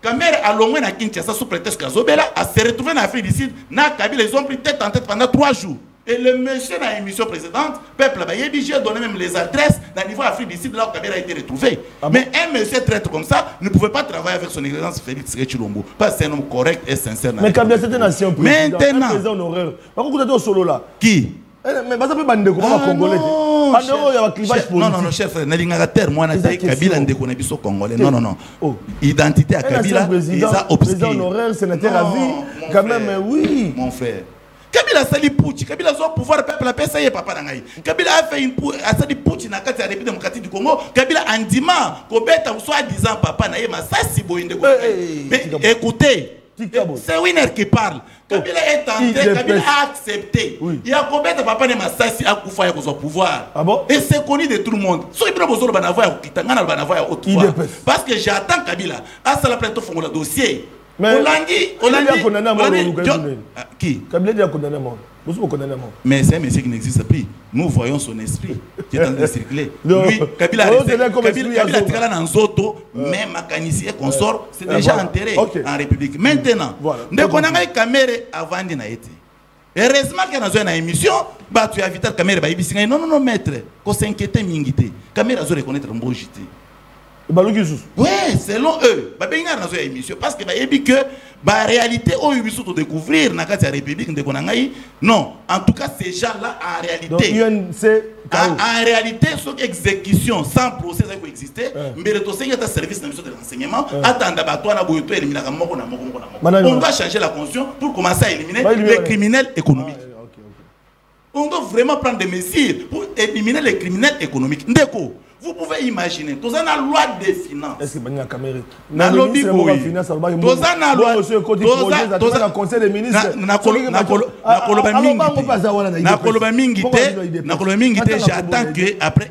Kamere a longé na Kinshasa sous prétexte Kazobela, a se retrouvé en Afrique du Sud, na Kabila, ils ont pris tête en tête pendant 3 jours. Et le monsieur dans l'émission précédente, peuple, j'ai donné même les adresses dans le niveau Afrique du Sud là où Kabila a été retrouvé. Mais un monsieur traite comme ça ne pouvait pas travailler avec son excellence Félix Tshisekedi parce que c'est un homme correct et sincère. Mais Kabila c'était un ancien président. Maintenant, un président honoraire. Solo là. Qui? Mais ça peut pas de Congolais. Non, chef frère, moi Kabila ndeko na biso congolais. Non. Identité à Kabila, ils ont obscur. Président honoraire, sénateur à vie, quand même oui. Mon frère. Kabila sali putsch, Kabila a pouvoir peuple la paix, ça y est papa nangai. Kabila a fait une sali putsch na kati ya République démocratique du Congo. Kabila andima kobeta soit disant papa na yema ça si boyinde ko. Mais écoutez, c'est Winner qui parle. Kabila est entré, Kabila a accepté. Il a kobeta papa na masasi a kufa ya ko pouvoir. Et c'est connu de tout le monde. So ibino bozolo banava ya kitangana banava ya autre fois. Parce que j'attends Kabila à ça la plainte fongo le dossier. Mais qui mais c'est un monsieur qui n'existe plus. Nous voyons son esprit qui est en train de circuler. Lui, Kabila Kabila dans Zoto, même mécanicien consort, c'est déjà enterré en République. Maintenant, dès qu'on a Kamere avant de naïté. Heureusement qu'il y a une émission, tu as invité Kamere, non, maître, qu'on s'inquiète mingité. Kamere a reconnaître un bon JT. Oui, selon eux, parce que la réalité, ils ont découvrir dans la République de Konangaï. Non, en tout cas, ces gens-là, en réalité, en réalité, c'est exécution sans procès qui existait, mais le dossier est un service de renseignement. On va changer la constitution pour commencer à éliminer les criminels économiques. On doit vraiment prendre des mesures pour éliminer les criminels économiques. Ndeko, vous pouvez imaginer, tous en a loi des finances. Est-ce que vous avez une caméra? Na lobby boy. Tous en a loi. Tous en a conseil des ministres. Na koloba mingite, j'attends que après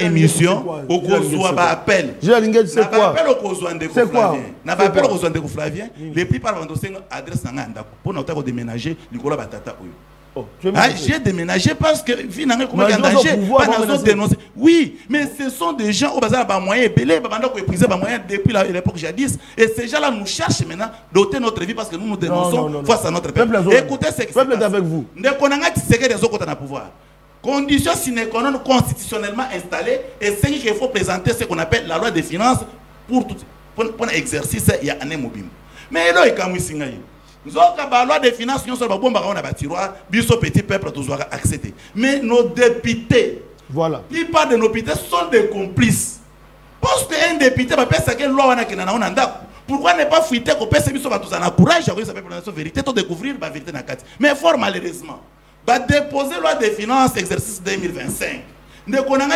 émission, au Kosoa ba appel. C'est quoi? Appel au Kosoa de Flavien. Na ba appel au Kosoa de Flavien. Les plupart vont donner adresse na nganda pour nous faire déménager Nicolas Batata. J'ai déménagé parce que finalement, comment il y a danger, dénoncer. Oui, mais ce sont des gens au bazar par moyen épelé, depuis l'époque jadis. Et ces gens-là nous cherchent maintenant d'ôter notre vie parce que nous nous dénonçons face à notre peuple. Écoutez ce qui se passe. Avec vous. Dès qu'on a des autres dans le pouvoir. Conditions sine qua non constitutionnellement installées et c'est qu'il faut présenter ce qu'on appelle la loi des finances pour un exercice, il y a un mobile. Mais là, il y a un la loi des finances, nous sommes petit peuple, tous accepter. Mais nos députés, voilà. La plupart de nos députés sont des complices. Parce qu'un député va faire cette loi, pourquoi ne pas fuiter qu'on peut se mettre tous en courage, ça peut la vérité, tout découvrir la vérité dans la carte. Mais fort malheureusement, va déposer la loi des finances exercice 2025. Nous avons la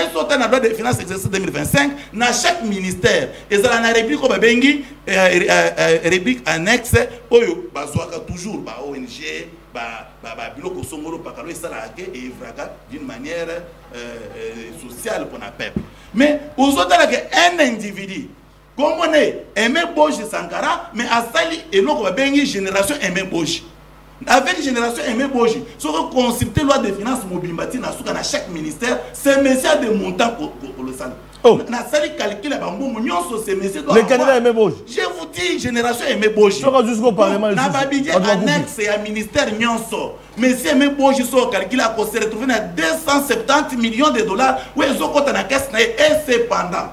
loi des finances exercice 2025 dans chaque ministère. Et dans la rubrique annexe, toujours ONG, d'une manière sociale pour le peuple. Mais aux autres, un individu, comme on est aimé Boji Sankara, mais à Sali et l'autre génération aimé Boji. Avec génération aimé Boji, si on consulte la loi des finances mobile dans chaque ministère, c'est messieurs de montant colossal. Oh. Les candidats aimé Boji. Je vous dis, génération aimé Boji. Jusqu'au Parlement. N'a pas budget annexe et un ministère Nyonso. Monsieur aimé Boji, so calculé à se retrouver à 270 millions de dollars. Où ils ont compté dans caisse et cependant.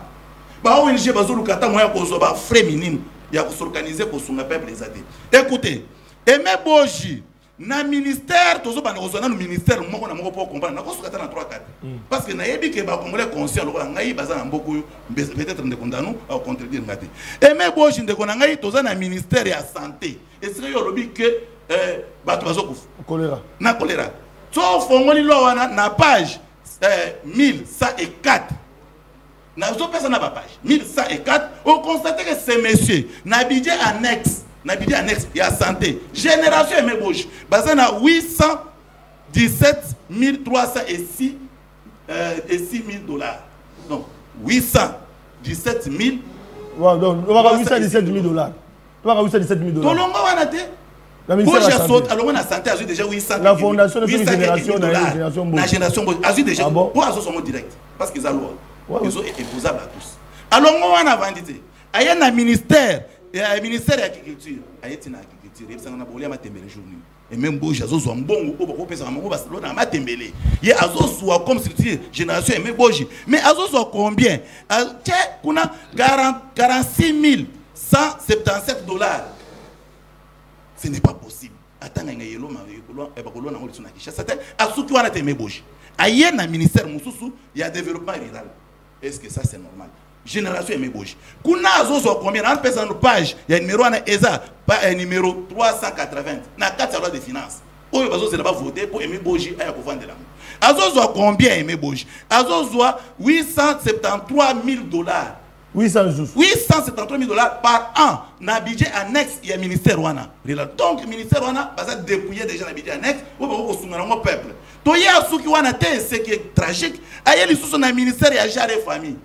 Bah ONG bazou kata moya ko zoba frais minime ya ko s'organiser ko sunga peuple les aidés. Écoutez. Aimé Boji, na ministère, tous les gens ministère, moi on a mon pour comprendre, na ko sukata na 3-4. Parce que na yebi ke ba congolais conscient, lo ngai bazana beaucoup peut-être de condamner à contredire ngati. Aimé Boji de kona ngai tous na ministère ya santé. Et c'est yo lobi que bato bazokufa. Choléra. Na choléra. So fongoli lo wana na page 1104. Na zo personne na page 1104, on constate que ces messieurs na budget annexe. Il y a santé. Génération Aimé Boji. Bazana 817 306 dollars. Donc 817 000. Donc on va 817 000 dollars. On va 817 000 dollars. Tolongo wanate. La ministère alors on a santé a déjà 800. La fondation de génération la génération Boji a déjà pour asso son direct parce qu'ils ont loi. Ils sont épousables à tous. Alors on a vendu. Aya na ministère et le ministère de l'agriculture, il y a et même Boji, Azozo, Mbongo, il y a Azozo comme structure, génération Aimé Boji. Mais Azozo combien? 46 177 dollars. Ce n'est pas possible. Attends, il y a un ministère, il y a développement rural. Est-ce que ça c'est normal? Génération Aimé Boji. Kuna azozo combien? On peut une page, il y a numéro ESA, numéro 380. Na 4 loi des finances. Oyo bazo c'est pas voter pour Aimé Boji aya ko vendre l'amour. Azozo combien Aimé Boji? Azozo 873 000 dollars. 873 000 dollars par an. Na budget annexe il y a ministère wana. Donc ministère wana baza dépouiller déjà na budget annexe ou ba ko sunga ngo peuple. To ya suki wana te ce qui est tragique, aya li sous na ministère ya genre famille.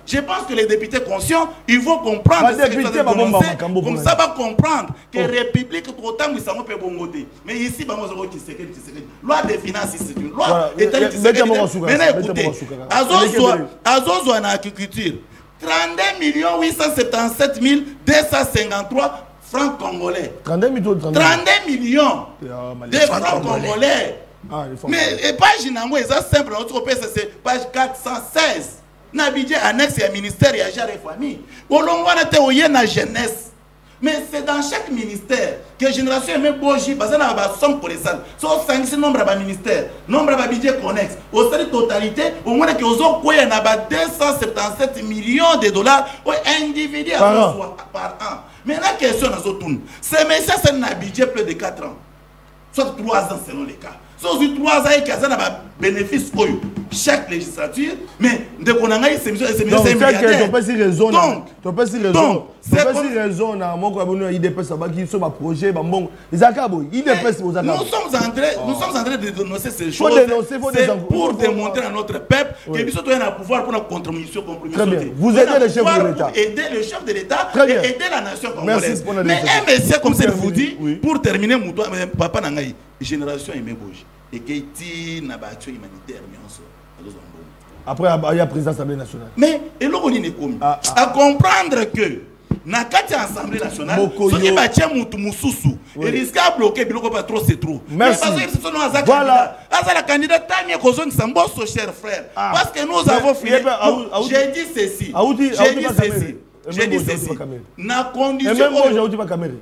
Je pense que les députés conscients, ils vont comprendre ce que comme ça va comprendre que la République autant ils sont peu bongoté. Mais ici loi des finances c'est une loi maintenant écoutez Azozo en agriculture 32 877 253 francs congolais. 32 millions de francs congolais. Mais page nango est simple, notre c'est page 416. Na budget annexe et ministère et agir et famille. Olongwana te oye na jeunesse. Mais c'est dans chaque ministère que génération Aimé Boji parce na ba somme pour les salles. So 5 nombre ba ministère, nombre ba budget connexe. Au stade totalité, au moins que ozo koya na ba 277 millions de dollars au individu par an. Mais la question dans ce tour, c'est mais ça c'est un budget plus de 4 ans. Soit 3 ans selon les cas. Soit 3 ans et 15 ans a bénéfice chaque législature, mais dès qu'on a eu ces milliardaires. Tu peux si raison. Tu peux si raison. C'est si raison. Moi, quand on a IDPS, qui sont projet, bon, les acabos, IDPS, nous sommes en train de dénoncer ces choses. C'est pour démontrer à notre peuple que nous sommes un pouvoir pour la compromission. Très bien. Vous aidez le chef de l'État. Aider le chef de l'État et aider la nation congolaise. Mais un messieurs comme ça vous dit, pour terminer, papa Nangaï, génération Imébouji, et qui n'a pas tué humanitaire, après, il y a la présidence de l'Assemblée nationale. Mais, et là, on est comme à comprendre que, dans la Assemblée nationale, ce qui va être Moussoussou, il risque de bloquer, il pas trop, c'est trop. Merci. Voilà. La candidate Tania Kozon Samboso, cher frère. Parce que nous avons fini. J'ai dit ceci. J'ai dit ceci. Na condition. Et même moi, j'ai dit ma caméra.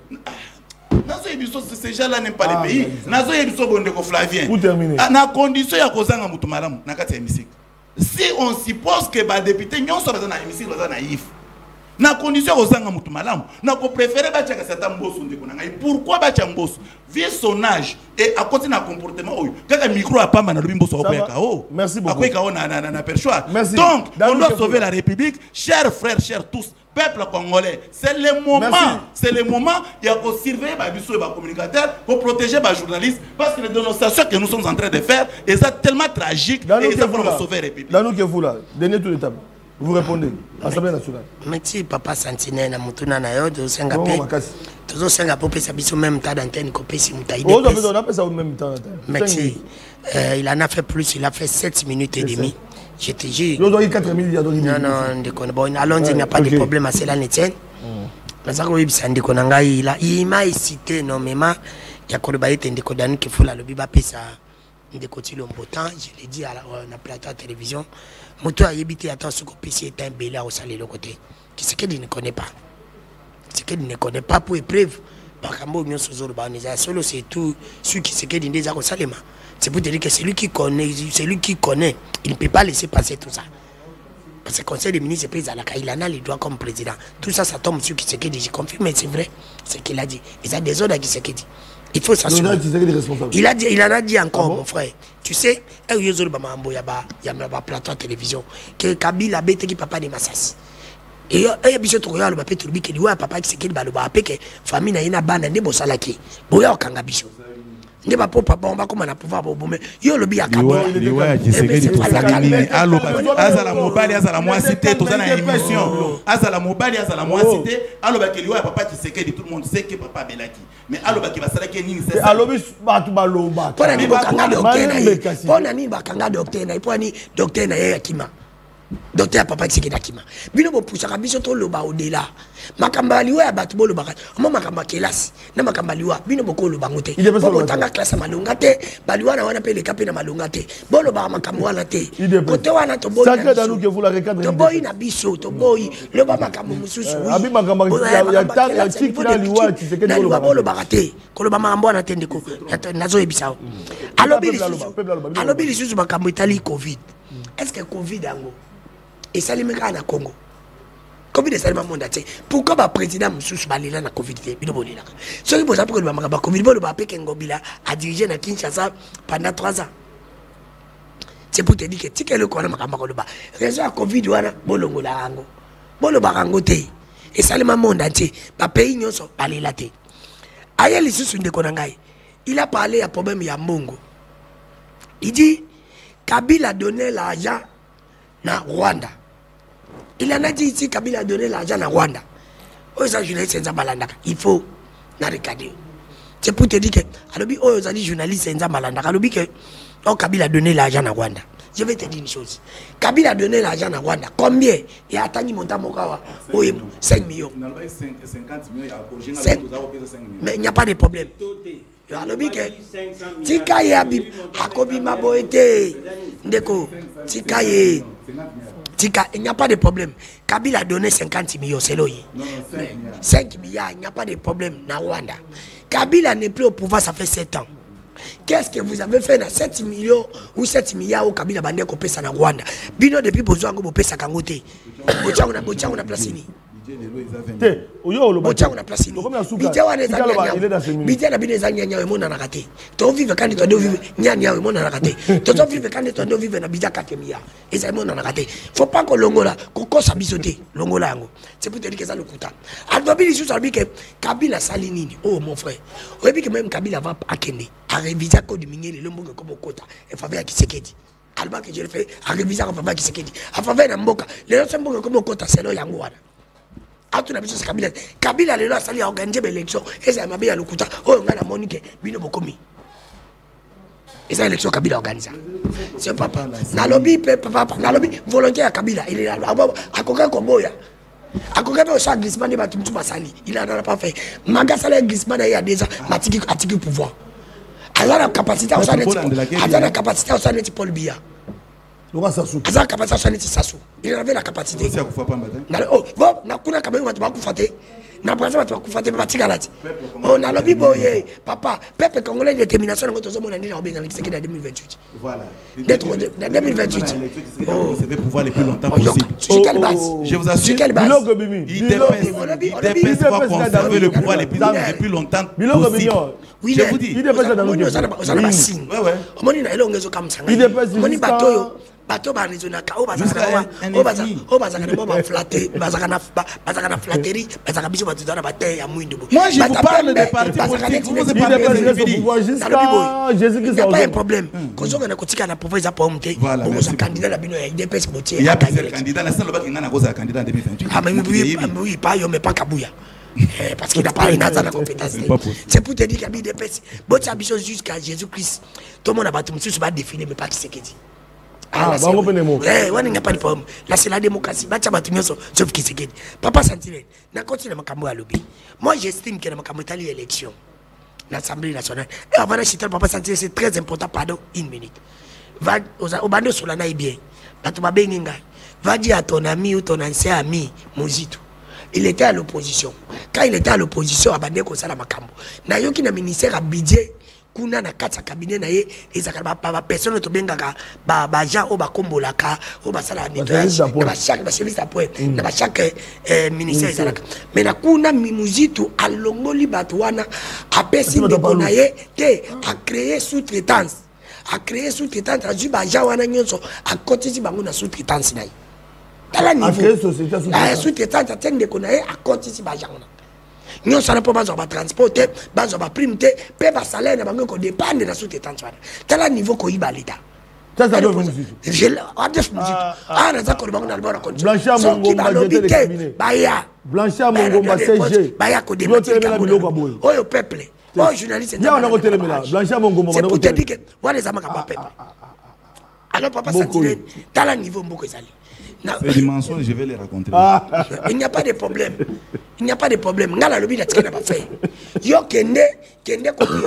Ces gens-là n'aiment pas les pays. Nazo Yebiso Bondeko Flavien. Pour terminer. Na condition ya kozanga mutu malamu na kati ya hémicycle. Si on suppose que les députés ne sont pas naïfs, na condition kozanga mutu malamu, na ko préférer ba tchaka sata mboso ndeko na ngai. Pourquoi ba tchaka mboso? Vu son âge et à côté na comportement oyo. Kaka micro a pas na lobi mboso okoya kao. Merci beaucoup. Akoya kao na perchoir. Donc, on doit sauver la République, chers frères, chers tous. Peuple congolais, c'est le moment, il y a pour surveiller les communicateurs, pour protéger les journalistes, parce que les dénonciations que nous sommes en train de faire, elles sont tellement tragiques et ça va sauver la République. Dans nous qui vous là, donnez tout l'étape. Vous répondez, Assemblée nationale. Merci papa Santinelle, Moutuna Nayo, de Singapur. Toujours Singapur, ça a même temps d'antenne, copé si Moutaïde. On a ça au même temps d'antenne. Merci. Il en a fait plus, il a fait 7 minutes et demie. Je te jure. Non, allons-y, il n'y a pas de problème à cela, Nétienne. Il m'a cité énormément. Il y a des codanes qui font la lobby, des côtés l'ombotan. Je l'ai dit à la plateau de télévision. Moto a évité à temps ce que PC est un bel au salé le côté. Qui c'est qu'il ne connaît pas. C'est qu'il ne connaît pas pour épreuve. C'est tout ce qui s'est dit déjà au Salema. C'est pour te dire que c'est lui qui connaît, il ne peut pas laisser passer tout ça. Parce que le conseil des ministres est pris à la CAI, il en a les droits comme président. Tout ça, ça tombe sur qui c'est qui dit. Je confirme, mais c'est vrai, c'est ce qu'il a dit. Il y a des ordres qui c'est qui dit. Il faut s'assurer. Il en a dit encore, mon frère. Tu sais, il y a un plateau de télévision que Kabila a bêté qui papa de Massas. Et il y a des gens qui ont dit que papa qui c'est qui que famille n'a pas de bosalaki. Boya Kangabicho. Ne va pas papa comme on a pouvoir bomber yo le bi akabo azala mobali azala moi cité tout ça na émission azala mobali azala moi cité aloba ke liwa papa qui sait que tout le monde sait que papa belaki mais aloba ki basala ke nini c'est alobi batu baloba pona ni bakanga docteur pona ni bakanga docteur na poni docteur na yakima docteur papa qui c'est dakima bino bo poussaka biso to loba au-delà makamba liwa ya batu bolo bakati mo makamba kelasi na makamba liwa bino boko loba ngote boko tanga classe malunga te baliwa na wana pe le kape na malunga te bolo ba makambo wana te kote wana to boyi sacré dans nous que vous la recadrer to boyi na biso to boyi loba makambo mususu abi makambo ya tanga ya tiki na liwa tu sais que bolo bakate ko loba makambo wana te ndeko nazo ebisa alobi lisusu makambo itali covid est-ce que covid ango et ça les mecs en Congo. Covid est seulement monde. Pourquoi le président Moussous Balila na Covid? Ce qui pose pour le Covid, le Ngobila a dirigé na Kinshasa pendant 3 ans. C'est pour te dire que si quelqu'un connaît Makamba, raison à Covid, bolongo la rango. Bolo barango te. Et ça le monde entier. Ba pays n'y sont allés là te. Aïe les sous de Konangai. Il a parlé à problème ya Mongo. Il dit Kabila a donné l'argent na Rwanda. Il en a dit ici Kabila a donné l'argent à Rwanda. Il faut regarder. C'est pour te dire que les journalistes que Kabila a donné l'argent à Rwanda. Je vais te dire une chose. Kabila a donné l'argent à Rwanda. Combien? Il a attendu mon temps 5 millions. 50 millions. Mais il n'y a pas de problème. Tika ye abib akobi maboete ndeko tika ye tika il n'y a pas de problème. Kabila a donné 50 millions c'est loyer 5 milliards il n'y a pas de problème na Rwanda. Kabila n'est plus au pouvoir ça fait 7 ans. Qu'est-ce que vous avez fait dans 7 millions ou 7 milliards au Kabila bande ko pesa na Rwanda bino depuis besoin ngo pesa kangote bocha on a placé ni Botia on a place ni. Budget wana eza nyanya. Budget na bino eza nyanya mona na kate. To vivre quand tu dois vivre nyanya mona na kate. To vivre quand tu dois vivre na budget 4 milliards. Eza mona na kate. Faut pas que longola ko sa bisoté longola yango. C'est pour te dire que ça le coûte. Alobili sous albi que Kabila salinini. Oh mon frère. Oyebi que même Kabila va akende. A réviser code minier le mbongo comme kota. Et faveur qui sekedi. Alba que je le fais a réviser en faveur qui sekedi. A faveur na mboka. Les autres mbongo comme kota c'est là yango wana. Atu na biso Kabila. Kabila lelo asali organiser l'élection et ça m'a bien le coût. Oh ngana Monique bino bokomi. Et ça élection Kabila organise. C'est papa. Na lobby papa, na lobby volontaire à Kabila, il est là. À Koka Komboya. À Koka au chaque glissement de Batumtu Basali. Il a pas fait. Magasala glissement il y a déjà Matiki attiqué pouvoir. Alors la capacité au sanet. Alors la capacité au sanet Paul Biya. Alors la capacité au sanet Sassou. Il avait la capacité. Oh, bon, na kuna quand même on va kufate. Na présent tu vas kufate Matika là. Oh na lobby boye papa, peuple congolais détermination ngo tozo mona ndina obenga qui c'est en 2028. Voilà. D'être en 2028. Oh, c'est pouvoir les plus longtemps possible. Sur quelle base? Je vous assure. Sur quelle base? Il dépêche pas conserver le pouvoir les plus longtemps possible. Oui, je vous dis. Il dépêche dans le signe. Ouais ouais. Omoni na elongezo kamsanga. Il dépêche. Omoni batoyo. Bateau ba raisonnaka o bazaka na ba flatter bazaka na flatterie bazaka biso batuzana bataille ya mwindo. Moi je vous parle des partis politiques, vous vous parlez des individus jusqu'à Jésus-Christ. Il y a pas un problème. Kozoka na kotika na pouvoir za pomte pour sa candidat la bino ya IDPS botier. Il y a plusieurs candidats la seule qui ngana koza candidat en 2028. Ah mais oui pas yo mais pas Kabuya. Parce qu'il n'a pas une azana compétence. C'est pour te dire qu'il y a des IDPS. Botia biso jusqu'à Jésus-Christ. Tout le monde a battu monsieur va défiler mais pas qui c'est qui dit. Ah, il n'y a pas de problème. Là, c'est la démocratie. Sauf qui c'est qui. Papa Santinel, n'a continué à lobby. Moi, j'estime que dans l'élection, l'Assemblée nationale, et avant de citer Papa Santinel, c'est très important. Pardon, une minute. Va au bando sur la naïe bien. Va dire à ton ami ou ton ancien ami, Mozito. Il était à l'opposition. Quand il était à l'opposition, Abandé Kosala Makambo. Nayoki na ministère à budget. Kuna na kata cabinet na ye ezaka ba personne to bengaka ba gens o ba kombolaka o ba sala nettoyage ba chaque ba service après na ba chaque ministère ezalaka mais na kuna Muzito alongoli bato wana apesi ndeko na ye te a créer sous-traitance a ju ba gens wana nyonso a kotisi bango na sous-traitance na ye tala niveau sous-traitance a ndeko na ye a kotisi ba gens wana. Nous sommes pas besoin de transporter, besoin de prime, payer par salaire, nous avons dépend de la sous-traitance. Tel niveau qu'on y va l'État. Ça doit venir. Je l'ai. Ah, nous avons dans le bon compte. Blanchard Mongomba terminé. Blanchard Mongomba CG. Baya ko débattre Kaboul. Oh le peuple. Oh journaliste. Il y a un autre élément là. Blanchard Mongomba. C'est pour te dire que voilà les amaka pas peuple. Alors papa Santinel, dans le niveau Mboko Zali. Ces dimensions, je vais les raconter. Il n'y a pas de problème. Il n'y a pas de problème. Ngala lobby n'a pas fait. Yo kende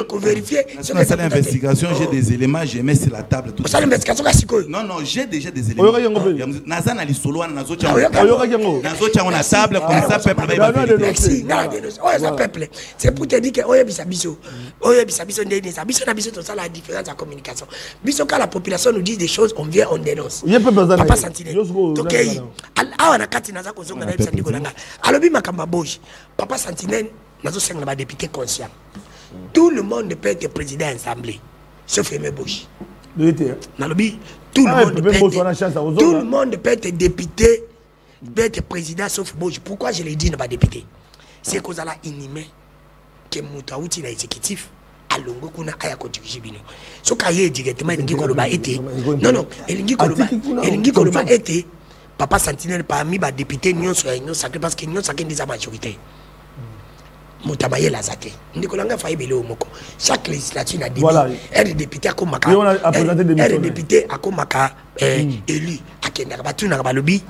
ko vérifier. Sur l'investigation, j'ai des éléments, je mets sur la table tout. Sur l'investigation kasiko. Non, j'ai déjà des éléments. Nazan ali solo na nazo cha. Nazo cha on a table comme ça peuple va vérifier. Oh ça peuple. C'est pour te dire que oye bisabiso. Oye bisabiso ndé ça biso na biso tout ça la différence en communication. Biso quand la population nous dit des choses, on vient on dénonce. Papa Santinel. Ok. Awa na kati naza kozonga na bisa ndiko nanga. Alobi makamba boji. Papa Santinel nazo senga ba député conscient. Tout le monde peut être président de l'Assemblée, sauf Aimé Boji. Tout le monde peut être député, peut être président, sauf Boji. Pourquoi je l'ai dit dans ma député? C'est qu'on a inhumé que Moutaouti est exécutif. Alongo kuna aya ko dirigibino. So ka yé directement elingi ko loba été. Non, elingi ko loba été. Papa Santinel parmi ba député nyonso ya nyonso sacré parce que nyonso sacré des majorité. Moutabaye Lazate. Ndikolanga Faibele Omoko. Chaque législature a dit un député à Komaka. Un député à Komaka élu. À Kenya Batu na Balobi.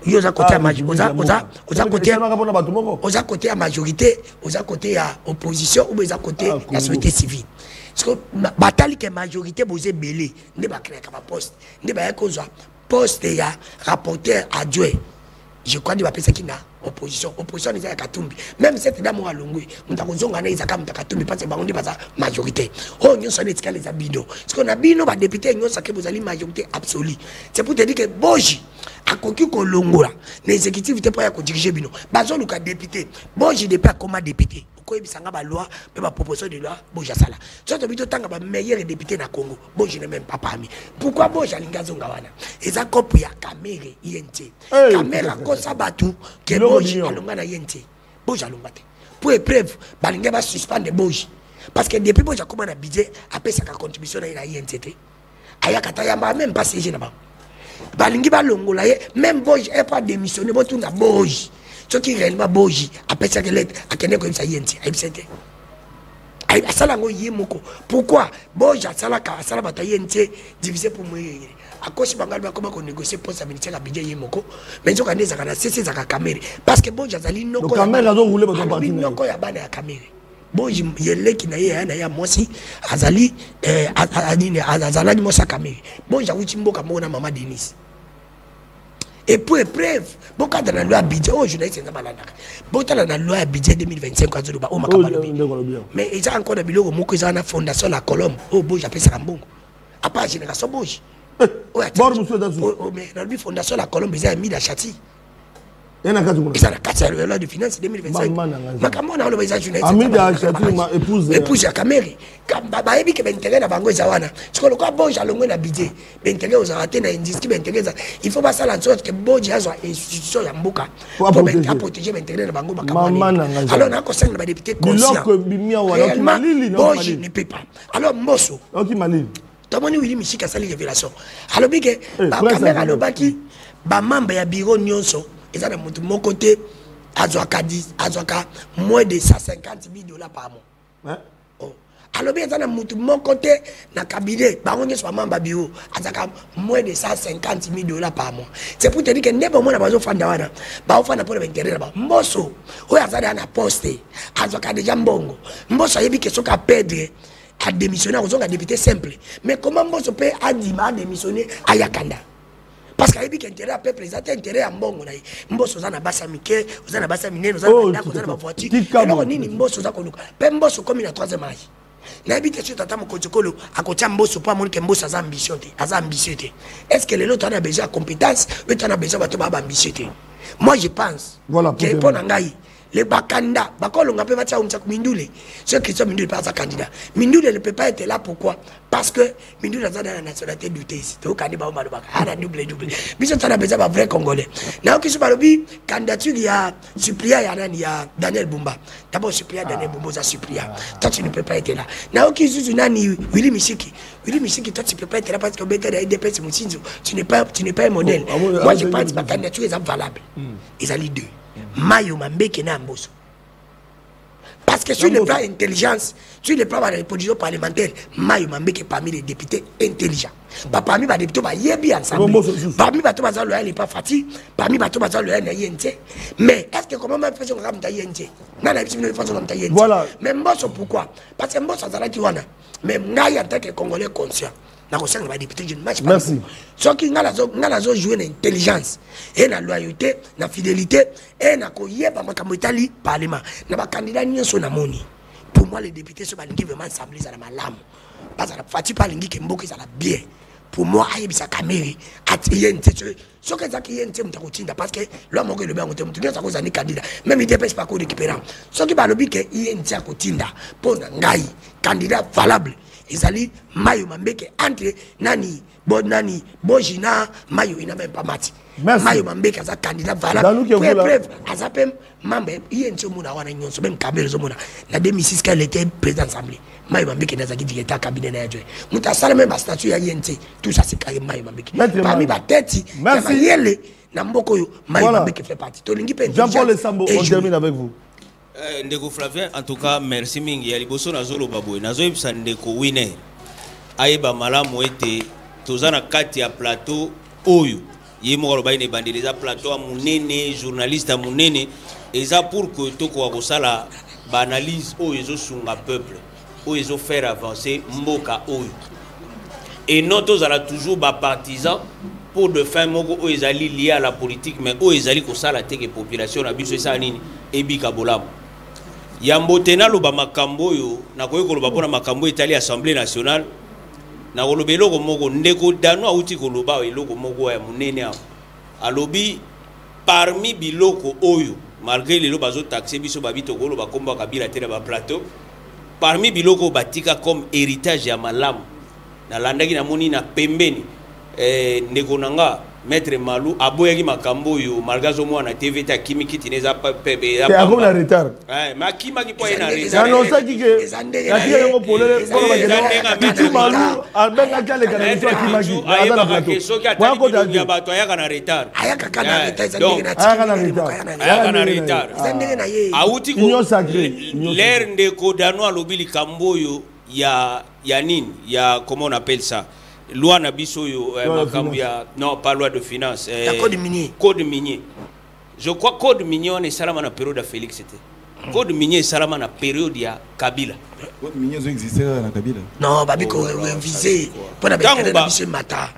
Yoza côté à majorité. Oza côté à majorité. Oza côté à opposition. Ou oza côté à la société civile. Parce que bataille que majorité bosé belé. Ne ba créer comme poste. Ne ba yakoza poste ya rapporteur adjoint. Je crois qu'il va penser qu'il n'a opposition. Opposition n'est pas Katumbi. Même cette dame à Longwe, nous avons dit que Katumbi parce que c'est la majorité. Oh, nous sommes les abino. Parce qu'on a bino, député, nous sommes la majorité absolue. C'est pour te dire que Boji, akoki kolongola na exécutif te pa ya ko diriger bino bazo luka député bon je n'ai pas comme député ko ebisanga ba loi pe ba proposition de loi bon jasala soto bito tanga ba meilleur député na Congo bon je n'ai même pas parmi pourquoi bon jalinga zonga wana eza kopu ya Kamere INT Kamere ko sabatu ke bon alonga na INT bon jalonga te pour épreuve balinga ba suspendre boji parce que depuis bon jakoma na budget après sa contribution na INT aya kata yamba même pas siégé na ba balingi ba longola ye même boji est pas démissionné bon tout na boji ce qui réellement boji après ça que lettre a kende ko ça yenti ai bisete ai asala ngo yimoko pourquoi boji asala ka asala bata yenti divisé pour moi à cause bangal ba comment ko négocier pour ça ministère ka budget yimoko mais nzoka ndeza kana cc za ka Kamere parce que boji azali noko Kamere azo rouler ba parti noko ya bana ya Kamere boji yeleki na ye na ya mosi azali adine azalani mosa Kamere boji awuti mboka mona mama Denis. Et pour épreuve, beaucoup dans la loi budget, oh journaliste c'est malade. Beaucoup dans la loi budget 2025 quand tu oh makabalobi. Mais ils ont encore des biloko moko ils ont la fondation la Colombe. Oh bon j'appelle ça Mbongo. À part génération boji. Oh mais dans la fondation la Colombe ils ont mis la châtie. Il y a la carte de la loi de finances 2025. Makambo na lo ba journaliste. Ami da châtie ma épouse ya Kamere. Ba yebi ke bentege na bango zawana. Siko ko bon jalongo na budget. Bentege ozarate na industrie bentege za. Il faut pas ça la sorte que boji azo institution ya mboka pour protéger bentege na bango makambo. Alors na ko sang na ba député conscient. Boji ne peut pas. Alors Mbosso. OK Malili. Tomoni Willy Mishika sali révélation. Alors bike ba Kamere alobaki ba membre ya bureau nyonso ils ont mon côté azwaka moins de 150 000 $ par mois. Oh. Alors bien ça mon côté na cabinet ba on soit membre bureau azaka moins de 150 000 $ par mois. C'est pour te dire que n'est-ce pas bazo fanda wana ba ofana pour l'intérêt ba Mbosso oya azada na poste azwaka déjà mbongo Mbosso yebi que soka perdre a démissionner aux autres députés simple mais comment Mbosso peut adima démissionner à Yakanda parce qu'il y a des intérêts à peuple, ils ont intérêt à Mbongo. Mbosso za na basa mike, za na basa minene, za na ndako, za na voiture. Alors nini Mbosso za koluka. Pe Mbosso comme il a troisième âge. Na bi question tata mokotokolo akotia Mbosso pour montrer que Mbosso a ambition te, a ambitieux te. Est-ce que les autres ont besoin de compétences, ou tu as besoin de ambitieux te? Moi je pense. Voilà pour ngai les bakanda bakolonga pe batia umtsa Mindule ceux qui sont Mindule pas sa candidat Mindule ne peut pas être là pourquoi parce que Mindule a la nationalité du TS to kadi ba malu baka ana double biso tana besoin ba vrai congolais na ki so balobi candidature ya suppléant ya nani ya Daniel Bumba d'abord suppléant Daniel Bumba za suppléant toi tu ne peux pas être là na ki zuzu nani Willy Mishiki toi tu peux pas être là parce que bête de DPS Mutsinzo tu n'es pas un modèle moi je pense que la candidature est valable ils allaient deux Mayo Mambeke na Mbosso. Parce que sur le plan intelligence, sur le plan de la position parlementaire, Mayo Mambeke parmi les députés intelligents. Parmi les députés, il y a bien ensemble. Parmi les députés, il n'est pas fatigué. Parmi les députés, il y a INT. Mais est-ce que comment on fait comme INT? Voilà. Mais Mbosso, pourquoi? Parce que Mbosso, c'est là mais Ngaï en tant que Congolais conscient. Merci. Ce qui a joué l'intelligence et la loyauté, la fidélité et la coyeba makamotali parlement. Na candidat ni son amoni. Pour moi les députés sont balingi vraiment assemblée ça la malam. Parce que la fati palingi que mboki ça la bien. Pour moi ayebi sa Kamere atiyente ce que ça qui est mtakotinda parce que l'homme que le bien on te ça cause ani candidat même il dépêche pas ko récupérant. Ce qui ba lobi que yente akotinda pour ngai candidat valable. Ils allaient Mayo Mambeke entre nani Bojina Mayo il n'a même pas mati. Mayo Mambeke as un candidat valable. Pour épreuve as un peu membre INT mona wana nyonso même Kamere zo mona la 2006 quand il était président d'assemblée Mayo Mambeke n'a zaki directeur cabinet na yadwe. Muta sala même ba statut ya INT tout ça c'est carré Mayo Mambeke. Parmi ba tête yele na mboko yo Mayo Mambeke fait partie. Tolingi pe Jean-Paul Sambo on termine avec vous. Ndeko Flavien en tout cas merci mingi ya liboso na zolo baboy na zoyib sa ndeko winner ayeba malamu ete tozana kati ya plateau oyo yemo ko bayine bandeleza plateau a munene journaliste a munene eza pour que toko ko sala ba analyse oyo zo sunga peuple oyo zo faire avancer mboka oyo et non tozala toujours ba partisan pour de fin moko oyo ezali lié à la politique mais oyo ezali ko sala teke population na biso esa nini ebika bolamu Yambotena loba makambo yo na koyeko loba pona makambo Italie Assemblée nationale na kolobelo ko moko ndeko dano auti ko loba eloko moko ya munene a alobi parmi biloko oyo malgré les bazo taxé biso babito golo ba komba kabila tena ba plateau parmi biloko batika comme héritage ya malamu na landaki na moni na pembeni ndeko nanga maître Malou aboyaki makambo yo malgazo mwana TV ta kimiki tineza pepe ya comme la retard ma kimaki po ina retard non ça qui que la qui yango polele pour ba que Malou albenga kale kana to kimaki ayeba ka keso ki ataki ya bato ayaka na retard ayaka kana retard ayaka na retard auti ko l'air ndeko danois lobili kamboyo ya nini ya comment on appelle ça loi na biso yo makambia non pas loi de finance code minier je crois code minier on est salama na période de Félix c'était code minier salama na période ya Kabila code minier zo existait na Kabila non babiko visé pour na bekele na biso mata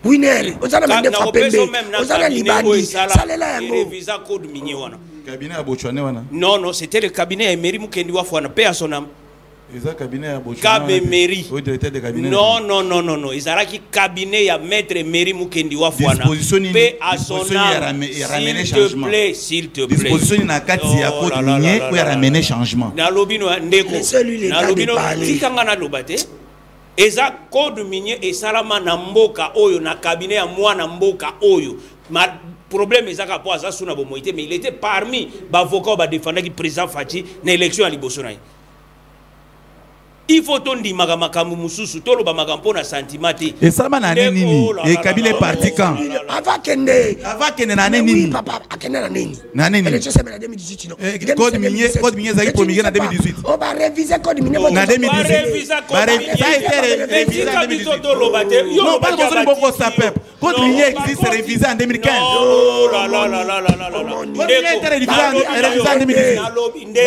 winner ozana mende fapembe ozana libandi salela yango visa code minier wana cabinet à Bochwane wana non c'était le cabinet Emery Mukendi wa fwana paix à son âme. Cabinet à Bochwane. Cabemery. Oui, directeur de cabinet. Non. Izaraki cabinet ya maître Emery Mukendi wa fwana. Paix à son âme. S'il te plaît. Disposition na kati ya code minier où ya ramener changement. Na lobino ndeko. Na lobino tikanga na lobate. Eza code minier et salama na mboka oyo na cabinet ya mwana mboka oyo. Ma problème ezaka po aza suna bomoité mais il était parmi bavocat ba défendre qui président Fachi na élection à liboso na. Il faut ton di makamakamu mususu tolo ba makampo na sentimati et salama na nini et Kabila est parti quand avant kende na nini papa akende na nini élection semaine 2018 non code minier zaki promulgué na 2018 on va réviser code minier na 2018 ça a été révisé en 2018 non pas besoin beaucoup ça peuple code minier existe révisé en 2015 oh là code minier a été révisé en 2018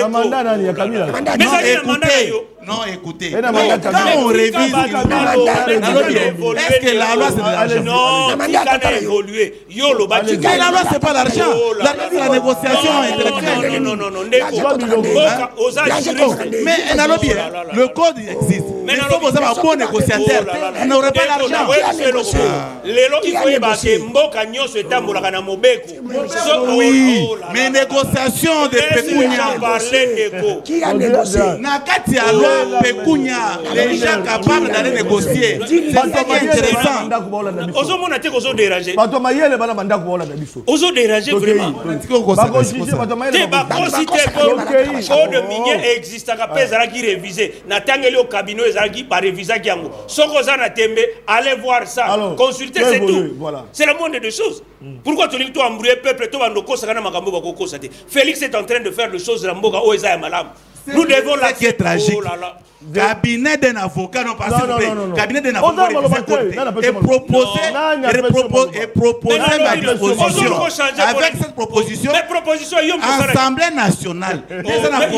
na mandat nani ya Kabila non écoutez quand on révise est-ce que la loi c'est de l'argent non ça a évolué yo lo bati la loi c'est pas l'argent c'est la négociation intellectuelle mais na lobby le code existe mais il faut vous avoir un bon négociateur on n'aurait pas l'argent lelo il faut yebake mboka nyonso etambolaka na mobeko oui mais négociation de Pekunya qui a négocié na kati ya loi Pekunya les gens capables d'aller négocier c'est intéressant ozomona te kozo déranger bato mayele bana banda ko bola na biso ozo déranger vraiment bako jije bato mayele te bako citer code minier existe ka pezala ki réviser na tangeli au cabinet ezala ki par réviser ki yango soko za na tembe allez voir ça consulter c'est tout c'est le monde de choses pourquoi tu dis toi embrouiller peuple to bandoko sakana makambo bako kosate Félix est en train de faire des choses la mboka o eza ya malamu. Nous devons la qui est tragique. Cabinet d'un avocat, non pas s'il vous plaît. Cabinet d'un avocat et proposer ma disposition. Avec cette proposition, Assemblée nationale, des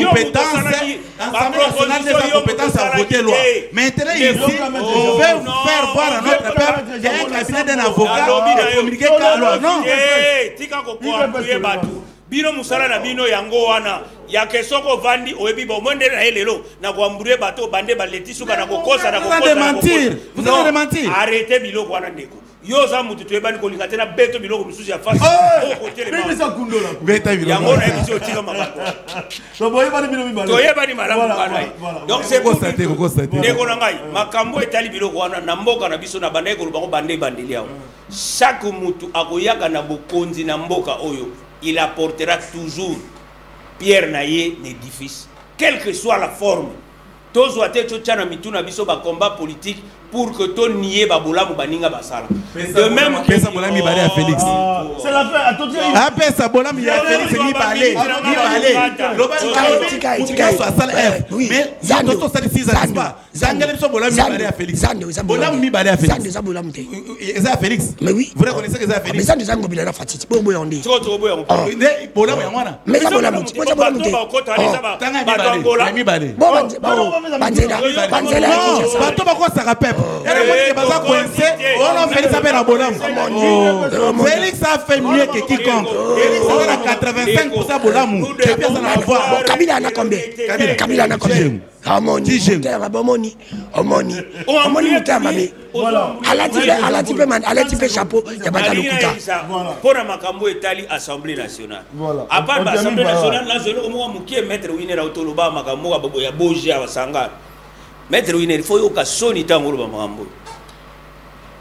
compétences à voter loi. Maintenant ici, on veut faire voir à notre peuple qu'il y a un cabinet d'un avocat pour communiquer la loi. Non. Bino musala na bino yango wana ya kesoko vandi oyebi bo mwende na elelo na kuambure bato bande baleti suka na kokosa na kokosa vous allez mentir arrêtez biloko wana ndeko yo za mutu tuyebani kolinga tena beto biloko misusu ya fasi mais ça kundola beta biloko yango na ebiso otika makambo so boyebani bino mibala toyebani malamu kana donc c'est constaté ndeko na ngai makambo etali biloko wana na mboka na biso na bande ko lubango bande bandeli yao chaque mutu akoyaka na bokonzi na mboka oyo il apportera toujours pierre naie l'édifice, quelle que soit la forme. Tous soit tchana mituna biso ba combat politique pour que ton nié babolamu baninga basala. De même que ça bolami balé à Félix. C'est la fin. Attention. Après ça bolami ya Félix ni balé. Tika soit sala F. Mais toto ça dit ça pas. Zangale biso bolami balé à Félix. Bolami balé à Félix. Zande bolam te. Ça Félix. Mais oui. Vous reconnaissez que ça Félix. Mais ça nous ango bilana fatiti. Bobo yondé. Trop bobo. Bolami ya mwana. Mais ça bolam te. Moi bolam te. Tanga mi balé. Banzela. Bato ba ko saka peuple. Félix a fait mieux que quiconque. Félix a 85% Bolamu. Kabila a combien? Kabila a combien? Omoni, Omoni, Omoni, Omoni, Alati chapeau, il y a pas de pour la Makambo Italie, Assemblée nationale. À part l'Assemblée nationale, là, je vais mettre Winner Autoloba, Makambo, Aboya Boja, Sanga. Mettre Winner, il faut que Sony Tango Makambo.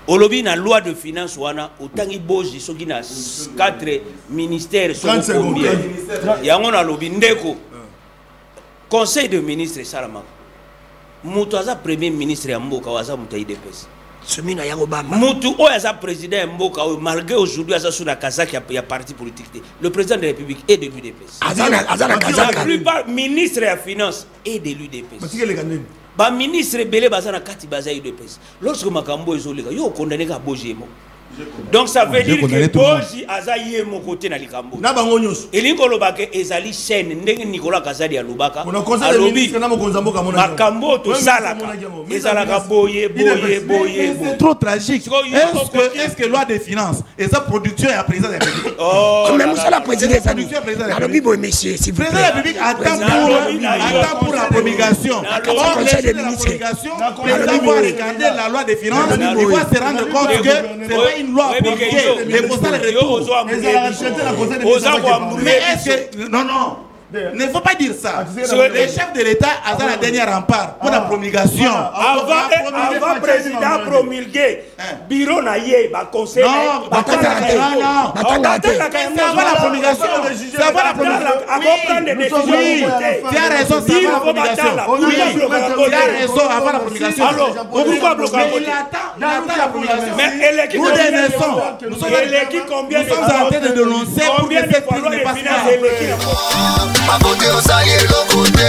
Olobi na loi de finances wana utangi boji soki na 4 ministères sont combien yango na lobi ndeko conseil de ministre salama mutu aza premier ministre ya mboka waza mutu IDPS semina yango bamba mutu o aza président ya mboka malgré aujourd'hui aza sous la kazaki ya parti politique le président de la République est de l'UDPS azana kazaka la plupart ministre ya finance est de l'UDPS ba ministre belé bazana kati baza UDPS lorsque makambo ezoleka yo condamné ka bojemo donc ça veut dire que boji azaye mon côté na likambo na bango nyos elingo lobake ezali chaîne ndenge Nicolas Kazadi ya lubaka alobi na mokonza mboka mona makambo to sala ezalaka boye c'est trop tragique est-ce que loi des finances et sa production est président de la République mais monsieur la présidente alobi boye monsieur si vous président de la République attend pour la promulgation conseil des ministres président va regarder la loi des finances il va se rendre compte que c'est pas une loi appropriée les postes de retour mais est-ce que non ne faut pas dire ça. Le chef de l'État a la dernière rempart pour la promulgation. Avant président promulgué, bureau naïe, conseil. Non, c'est avant la promulgation. C'est avant la promulgation. Tu as raison, c'est avant la promulgation. Tu as raison, avant la promulgation. Alors, pourquoi bloquer? Il attend la promulgation. Mais nous sommes en train de dénoncer pour que cette prise ne passe pas. Mabote osali eloko te